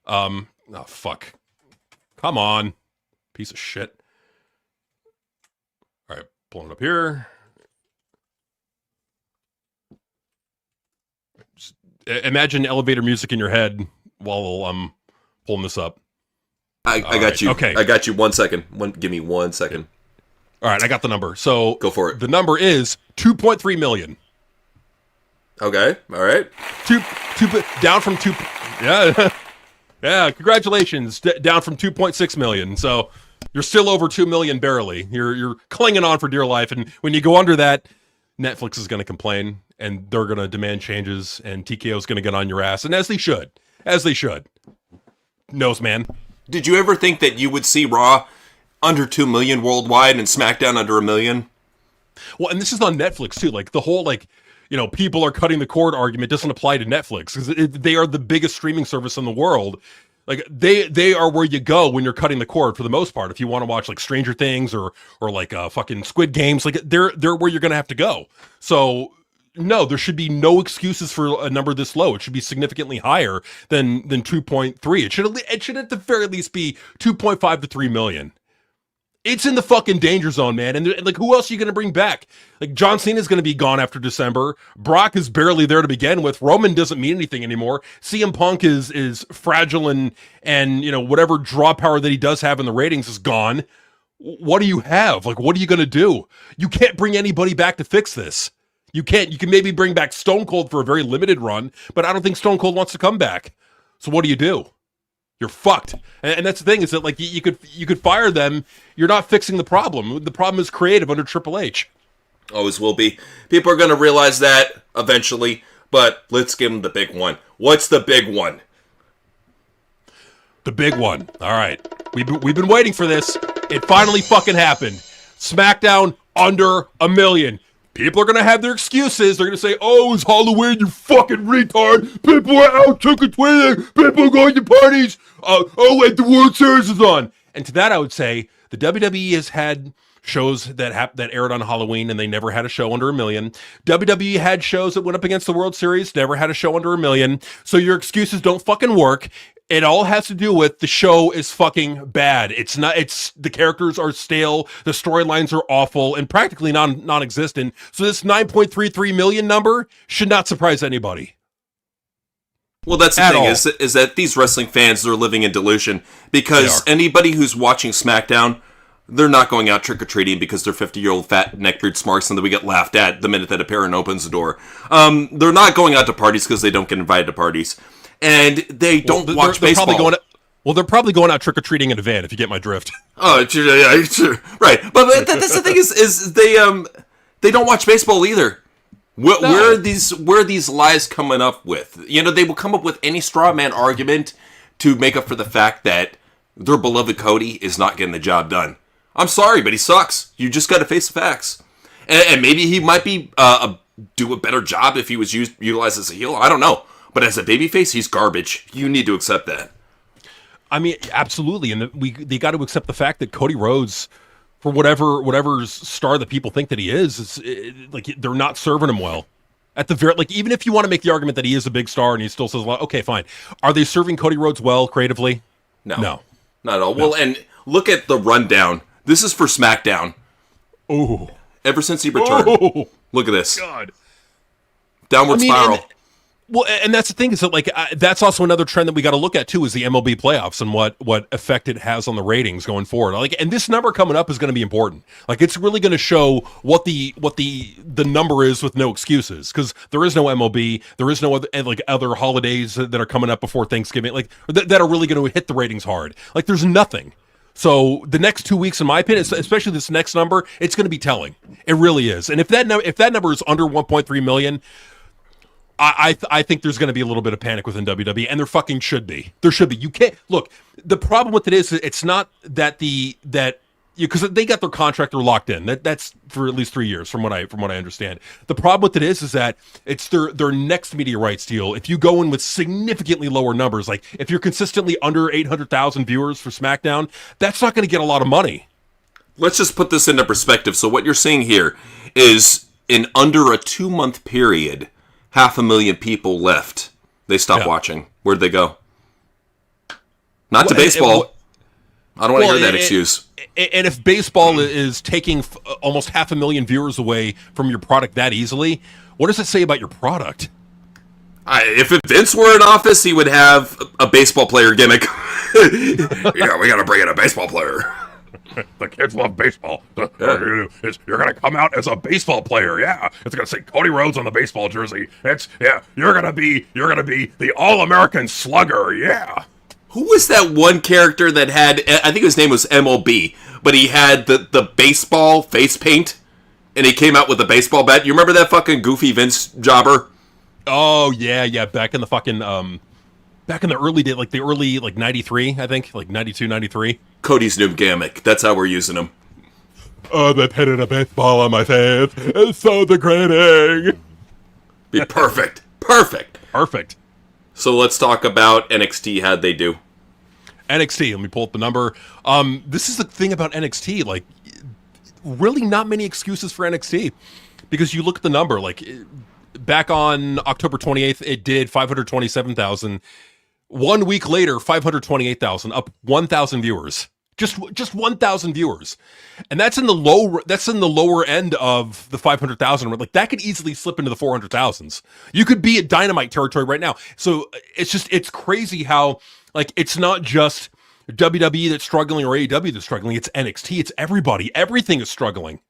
Oh, fuck. Come on. Piece of shit. All right, pulling it up here. Just imagine elevator music in your head while I'm pulling this up. I got you. Okay. I got you. 1 second. Give me 1 second. All right, I got the number. So go for it. The number is 2.3 million. Okay. All right. Down from 2. Yeah. Yeah. Congratulations. Down from 2.6 million. So you're still over 2 million barely. You're clinging on for dear life. And when you go under that, Netflix is going to complain and they're going to demand changes and TKO is going to get on your ass. And as they should. Nose man. Did you ever think that you would see Raw under 2 million worldwide and SmackDown under 1 million? Well, and this is on Netflix too. Like the whole, people are cutting the cord argument doesn't apply to Netflix because they are the biggest streaming service in the world. Like they are where you go when you're cutting the cord for the most part. If you want to watch like Stranger Things or like fucking Squid Games, like they're where you're gonna have to go. So no, there should be no excuses for a number this low. It should be significantly higher than 2.3. It should at the very least be 2.5 to 3 million. It's in the fucking danger zone, man. And like, who else are you going to bring back? Like, John Cena's going to be gone after December. Brock is barely there to begin with. Roman doesn't mean anything anymore. CM Punk is fragile and whatever draw power that he does have in the ratings is gone. What do you have? Like, what are you going to do? You can't bring anybody back to fix this. You can't. You can maybe bring back Stone Cold for a very limited run, but I don't think Stone Cold wants to come back. So what do? You're fucked. And that's the thing, is that like you could fire them. You're not fixing the problem. The problem is creative under Triple H. Always will be. People are going to realize that eventually, but let's give them the big one. What's the big one? The big one. All right. We've been waiting for this. It finally fucking happened. SmackDown under 1 million. People are going to have their excuses. They're going to say, oh, it's Halloween, you fucking retard. People are out trick-or-treating. People are going to parties. And the World Series is on. And to that, I would say the WWE has had shows that aired on Halloween, and they never had a show under 1 million. WWE had shows that went up against the World Series, never had a show under 1 million. So your excuses don't fucking work. It all has to do with the show is fucking bad. The characters are stale, the storylines are awful, and practically non-existent. So this 9.33 million number should not surprise anybody. Well, that's the thing, is that these wrestling fans are living in delusion, because anybody who's watching SmackDown, they're not going out trick-or-treating because they're 50-year-old fat neckbeard smarks and that we get laughed at the minute that a parent opens the door. They're not going out to parties because they don't get invited to parties. And they don't watch baseball. They're probably going out trick-or-treating in a van, if you get my drift. Oh, sure. Right. But that's the thing, is they don't watch baseball either. Where are these lies coming up with? They will come up with any straw man argument to make up for the fact that their beloved Cody is not getting the job done. I'm sorry, but he sucks. You just got to face the facts. And maybe he might be do a better job if he was utilized as a heel. I don't know. But as a babyface, he's garbage. You need to accept that. I mean, absolutely. And they got to accept the fact that Cody Rhodes, for whatever star that people think that he is, like they're not serving him well. At the very, like, even if you want to make the argument that he is a big star and he still says, well, okay, fine. Are they serving Cody Rhodes well creatively? No. Not at all. No. Well, and look at the rundown. This is for SmackDown. Oh. Ever since he returned. Oh. Look at this. God. Downward spiral. And that's the thing, is that like that's also another trend that we got to look at too, is the MLB playoffs and what effect it has on the ratings going forward. Like, and this number coming up is going to be important. Like, it's really going to show what the number is with no excuses, because there is no MLB, there is no other holidays that are coming up before Thanksgiving, like that are really going to hit the ratings hard. Like, there's nothing. So the next 2 weeks, in my opinion, especially this next number, it's going to be telling. It really is. And if that number is under 1.3 million. I think there's going to be a little bit of panic within WWE, and there fucking should be. There should be. You can't look. The problem with it is, it's not that because they got their contract, they're locked in. That's for at least 3 years, from what I understand. The problem with it is that it's their next media rights deal. If you go in with significantly lower numbers, like if you're consistently under 800,000 viewers for SmackDown, that's not going to get a lot of money. Let's just put this into perspective. So what you're seeing here is in under a 2-month period, 500,000 people left. They stopped watching. Where'd they go? Not to baseball. I don't want to hear that excuse. And if baseball is taking almost 500,000 viewers away from your product that easily, what does it say about your product? If Vince were in office, he would have a baseball player gimmick. Yeah, we got to bring in a baseball player. The kids love baseball. You're gonna come out as a baseball player, yeah. It's gonna say Cody Rhodes on the baseball jersey. You're gonna be the All-American Slugger, yeah. Who was that one character that had? I think his name was MLB, but he had the baseball face paint, and he came out with a baseball bat. You remember that fucking goofy Vince jobber? Oh yeah. Back in the fucking back in the early day, like 93, I think, like 92, 93. Cody's new gimmick. That's how we're using him. Oh, they pitted a baseball on my face. It's so degrading. Be perfect. So let's talk about NXT. How'd they do? NXT, let me pull up the number. This is the thing about NXT, like, really not many excuses for NXT. Because you look at the number, like, back on October 28th, it did 527,000. 1 week later, 528,000, up 1,000 viewers. Just 1,000 viewers. And that's in the lower end of the 500,000. Like, that could easily slip into the 400,000s. You could be at Dynamite territory right now. So it's crazy how, like, it's not just WWE that's struggling or AEW that's struggling. It's NXT. It's everybody. Everything is struggling.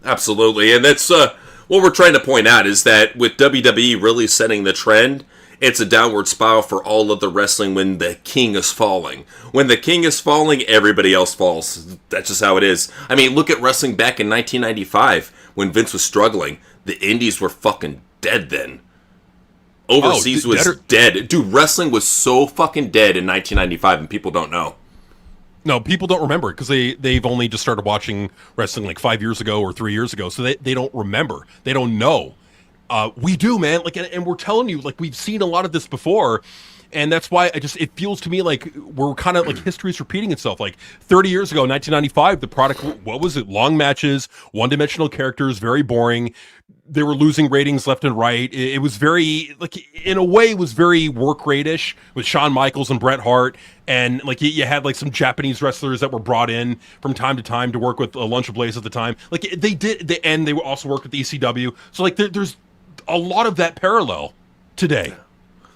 Absolutely. And that's what we're trying to point out is that with WWE really setting the trend, it's a downward spiral for all of the wrestling when the king is falling. When the king is falling, everybody else falls. That's just how it is. I mean, look at wrestling back in 1995 when Vince was struggling. The indies were fucking dead then. Overseas was dead. Dude, wrestling was so fucking dead in 1995 and people don't know. No, people don't remember it because they've only just started watching wrestling like 5 years ago or 3 years ago. So they don't remember. They don't know. We do, man. Like, and we're telling you, like, we've seen a lot of this before, and that's why it feels to me like we're kind of like history's repeating itself. Like 30 years ago, 1995, the product, what was it? Long matches, one-dimensional characters, very boring. They were losing ratings left and right. It was very, like, in a way, it was very work rate-ish with Shawn Michaels and Bret Hart, and like you had like some Japanese wrestlers that were brought in from time to time to work with Lunch of Blaze at the time. Like and they also worked with ECW. So like there's a lot of that parallel today.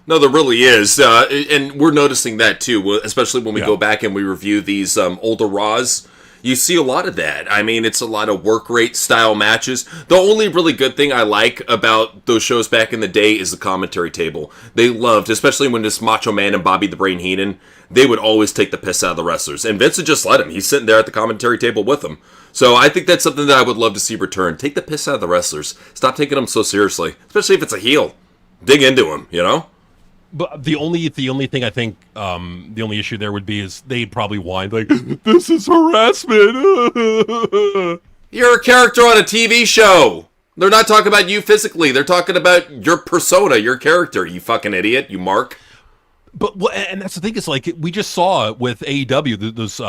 No, there really is. And we're noticing that too, especially when we go back and we review these older Raws. You see a lot of that. I mean, it's a lot of work rate style matches. The only really good thing I like about those shows back in the day is the commentary table. They loved, especially when this Macho Man and Bobby the Brain Heenan, they would always take the piss out of the wrestlers. And Vince would just let him. He's sitting there at the commentary table with them. So I think that's something that I would love to see return. Take the piss out of the wrestlers. Stop taking them so seriously, especially if it's a heel. Dig into them, you know? But the only thing I think, the only issue there would be is they'd probably whine like, "This is harassment." You're a character on a TV show. They're not talking about you physically. They're talking about your persona, your character. You fucking idiot. You mark. But and that's the thing is like we just saw with AEW those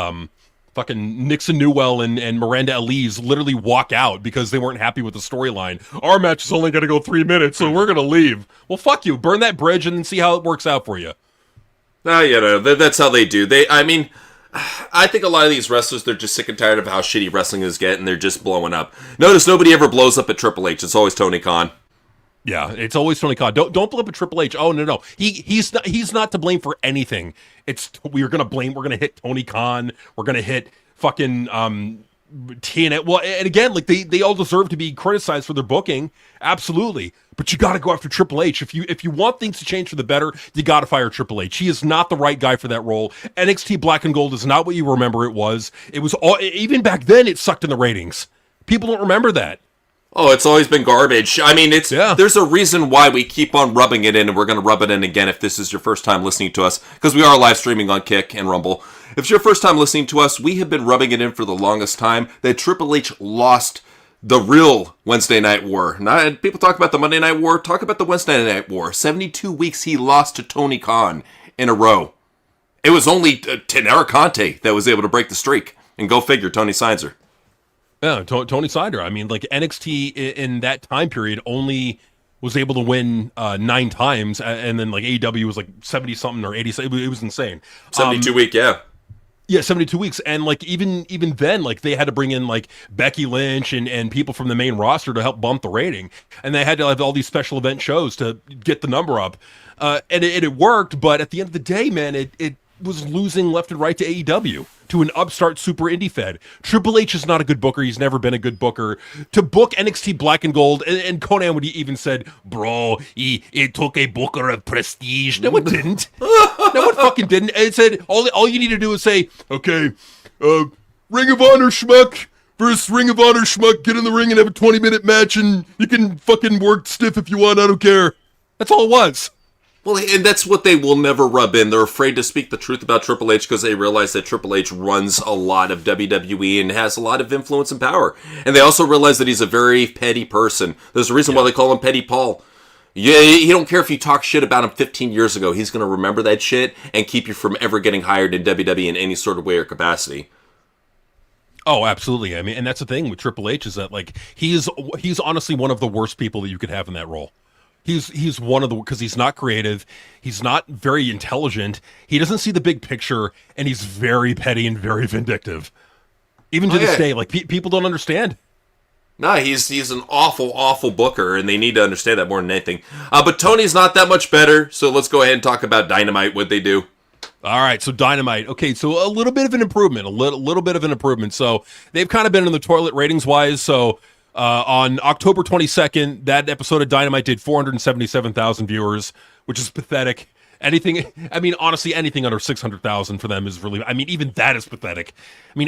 fucking Nixon Newell and Miranda Elise literally walk out because they weren't happy with the storyline. Our match is only going to go 3 minutes, so we're going to leave. Well, fuck you. Burn that bridge and then see how it works out for you. You know, that's how they do. I mean, I think a lot of these wrestlers, they're just sick and tired of how shitty wrestling is getting. They're just blowing up. Notice nobody ever blows up at Triple H. It's always Tony Khan. Yeah, it's always Tony Khan. Don't blow up at Triple H. Oh no. He's not to blame for anything. We're gonna hit Tony Khan. We're gonna hit fucking TNA. Well, and again, like they all deserve to be criticized for their booking. Absolutely. But you gotta go after Triple H. If you want things to change for the better, you gotta fire Triple H. He is not the right guy for that role. NXT Black and Gold is not what you remember it was. It was all, even back then it sucked in the ratings. People don't remember that. Oh, it's always been garbage. I mean, there's a reason why we keep on rubbing it in, and we're going to rub it in again if this is your first time listening to us, because we are live streaming on Kick and Rumble. If it's your first time listening to us, we have been rubbing it in for the longest time that Triple H lost the real Wednesday Night War. Not people talk about the Monday Night War, talk about the Wednesday Night War. 72 weeks he lost to Tony Khan in a row. It was only Tenera Conte that was able to break the streak. And go figure, Tony Seinzer. Yeah, Tony Sider. I mean, like NXT in that time period only was able to win 9 times, and then like AEW was like 70 something or 80. It was insane. 72 week, yeah. Yeah, 72 weeks, and like even then, like they had to bring in like Becky Lynch and people from the main roster to help bump the rating, and they had to have all these special event shows to get the number up, and it worked. But at the end of the day, man, it was losing left and right to AEW, to an upstart super indie fed. Triple H is not a good booker. He's never been a good booker. To book NXT Black and Gold, and Conan would even said, bro, it took a booker of prestige. No, it didn't. No, it fucking didn't. It said, all you need to do is say, okay, Ring of Honor schmuck versus Ring of Honor schmuck, get in the ring and have a 20-minute match, and you can fucking work stiff if you want, I don't care. That's all it was. Well, and that's what they will never rub in. They're afraid to speak the truth about Triple H because they realize that Triple H runs a lot of WWE and has a lot of influence and power. And they also realize that he's a very petty person. There's a reason why they call him Petty Paul. Yeah, he don't care if you talk shit about him 15 years ago. He's going to remember that shit and keep you from ever getting hired in WWE in any sort of way or capacity. Oh, absolutely. I mean, and that's the thing with Triple H is that like he's honestly one of the worst people that you could have in that role. He's one of the, because he's not creative, he's not very intelligent, he doesn't see the big picture, and he's very petty and very vindictive. Even to this day, like people don't understand. No, he's an awful, awful booker, and they need to understand that more than anything. But Tony's not that much better, so let's go ahead and talk about Dynamite, what they do. All right, so Dynamite. Okay, so a little bit of an improvement, a little bit of an improvement. So they've kind of been in the toilet ratings-wise, so... on October 22nd, that episode of Dynamite did 477,000 viewers, which is pathetic. Honestly, anything under 600,000 for them is really, even that is pathetic.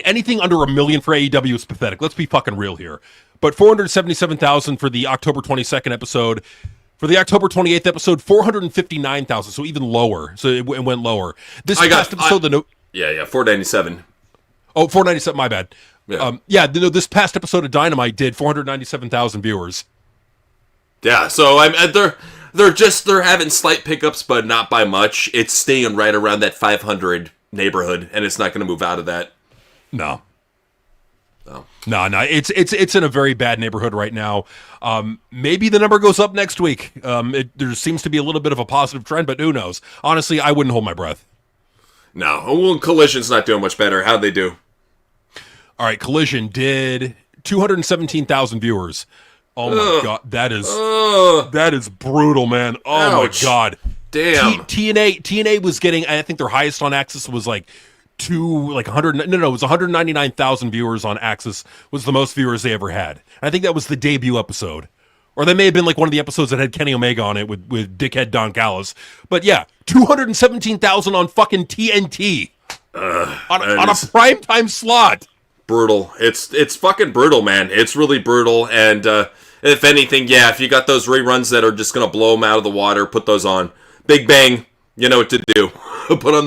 Anything under $1 million for AEW is pathetic. Let's be fucking real here. But 477,000 for the October 22nd episode. For the October 28th episode, 459,000, so even lower. So it went lower. This past episode, 497. Oh, 497, my bad. Yeah. This past episode of Dynamite did 497,000 viewers. Yeah, so they're having slight pickups, but not by much. It's staying right around that 500 neighborhood, and it's not going to move out of that. No. It's in a very bad neighborhood right now. Maybe the number goes up next week. There seems to be a little bit of a positive trend, but who knows? Honestly, I wouldn't hold my breath. No, well, Collision's not doing much better. How'd they do? All right, Collision did 217,000 viewers. Oh my god, that is brutal, man. Oh my god, damn. TNA was getting, I think their highest on Axis was like 199,000 viewers on Axis was the most viewers they ever had. I think that was the debut episode, or that may have been like one of the episodes that had Kenny Omega on it with dickhead Don Callis. But yeah, 217,000 on fucking TNT on a primetime slot. Brutal. It's fucking brutal, man. It's really brutal. And if anything, if you got those reruns that are just gonna blow them out of the water, put those on. Big Bang, you know what to do. Put on the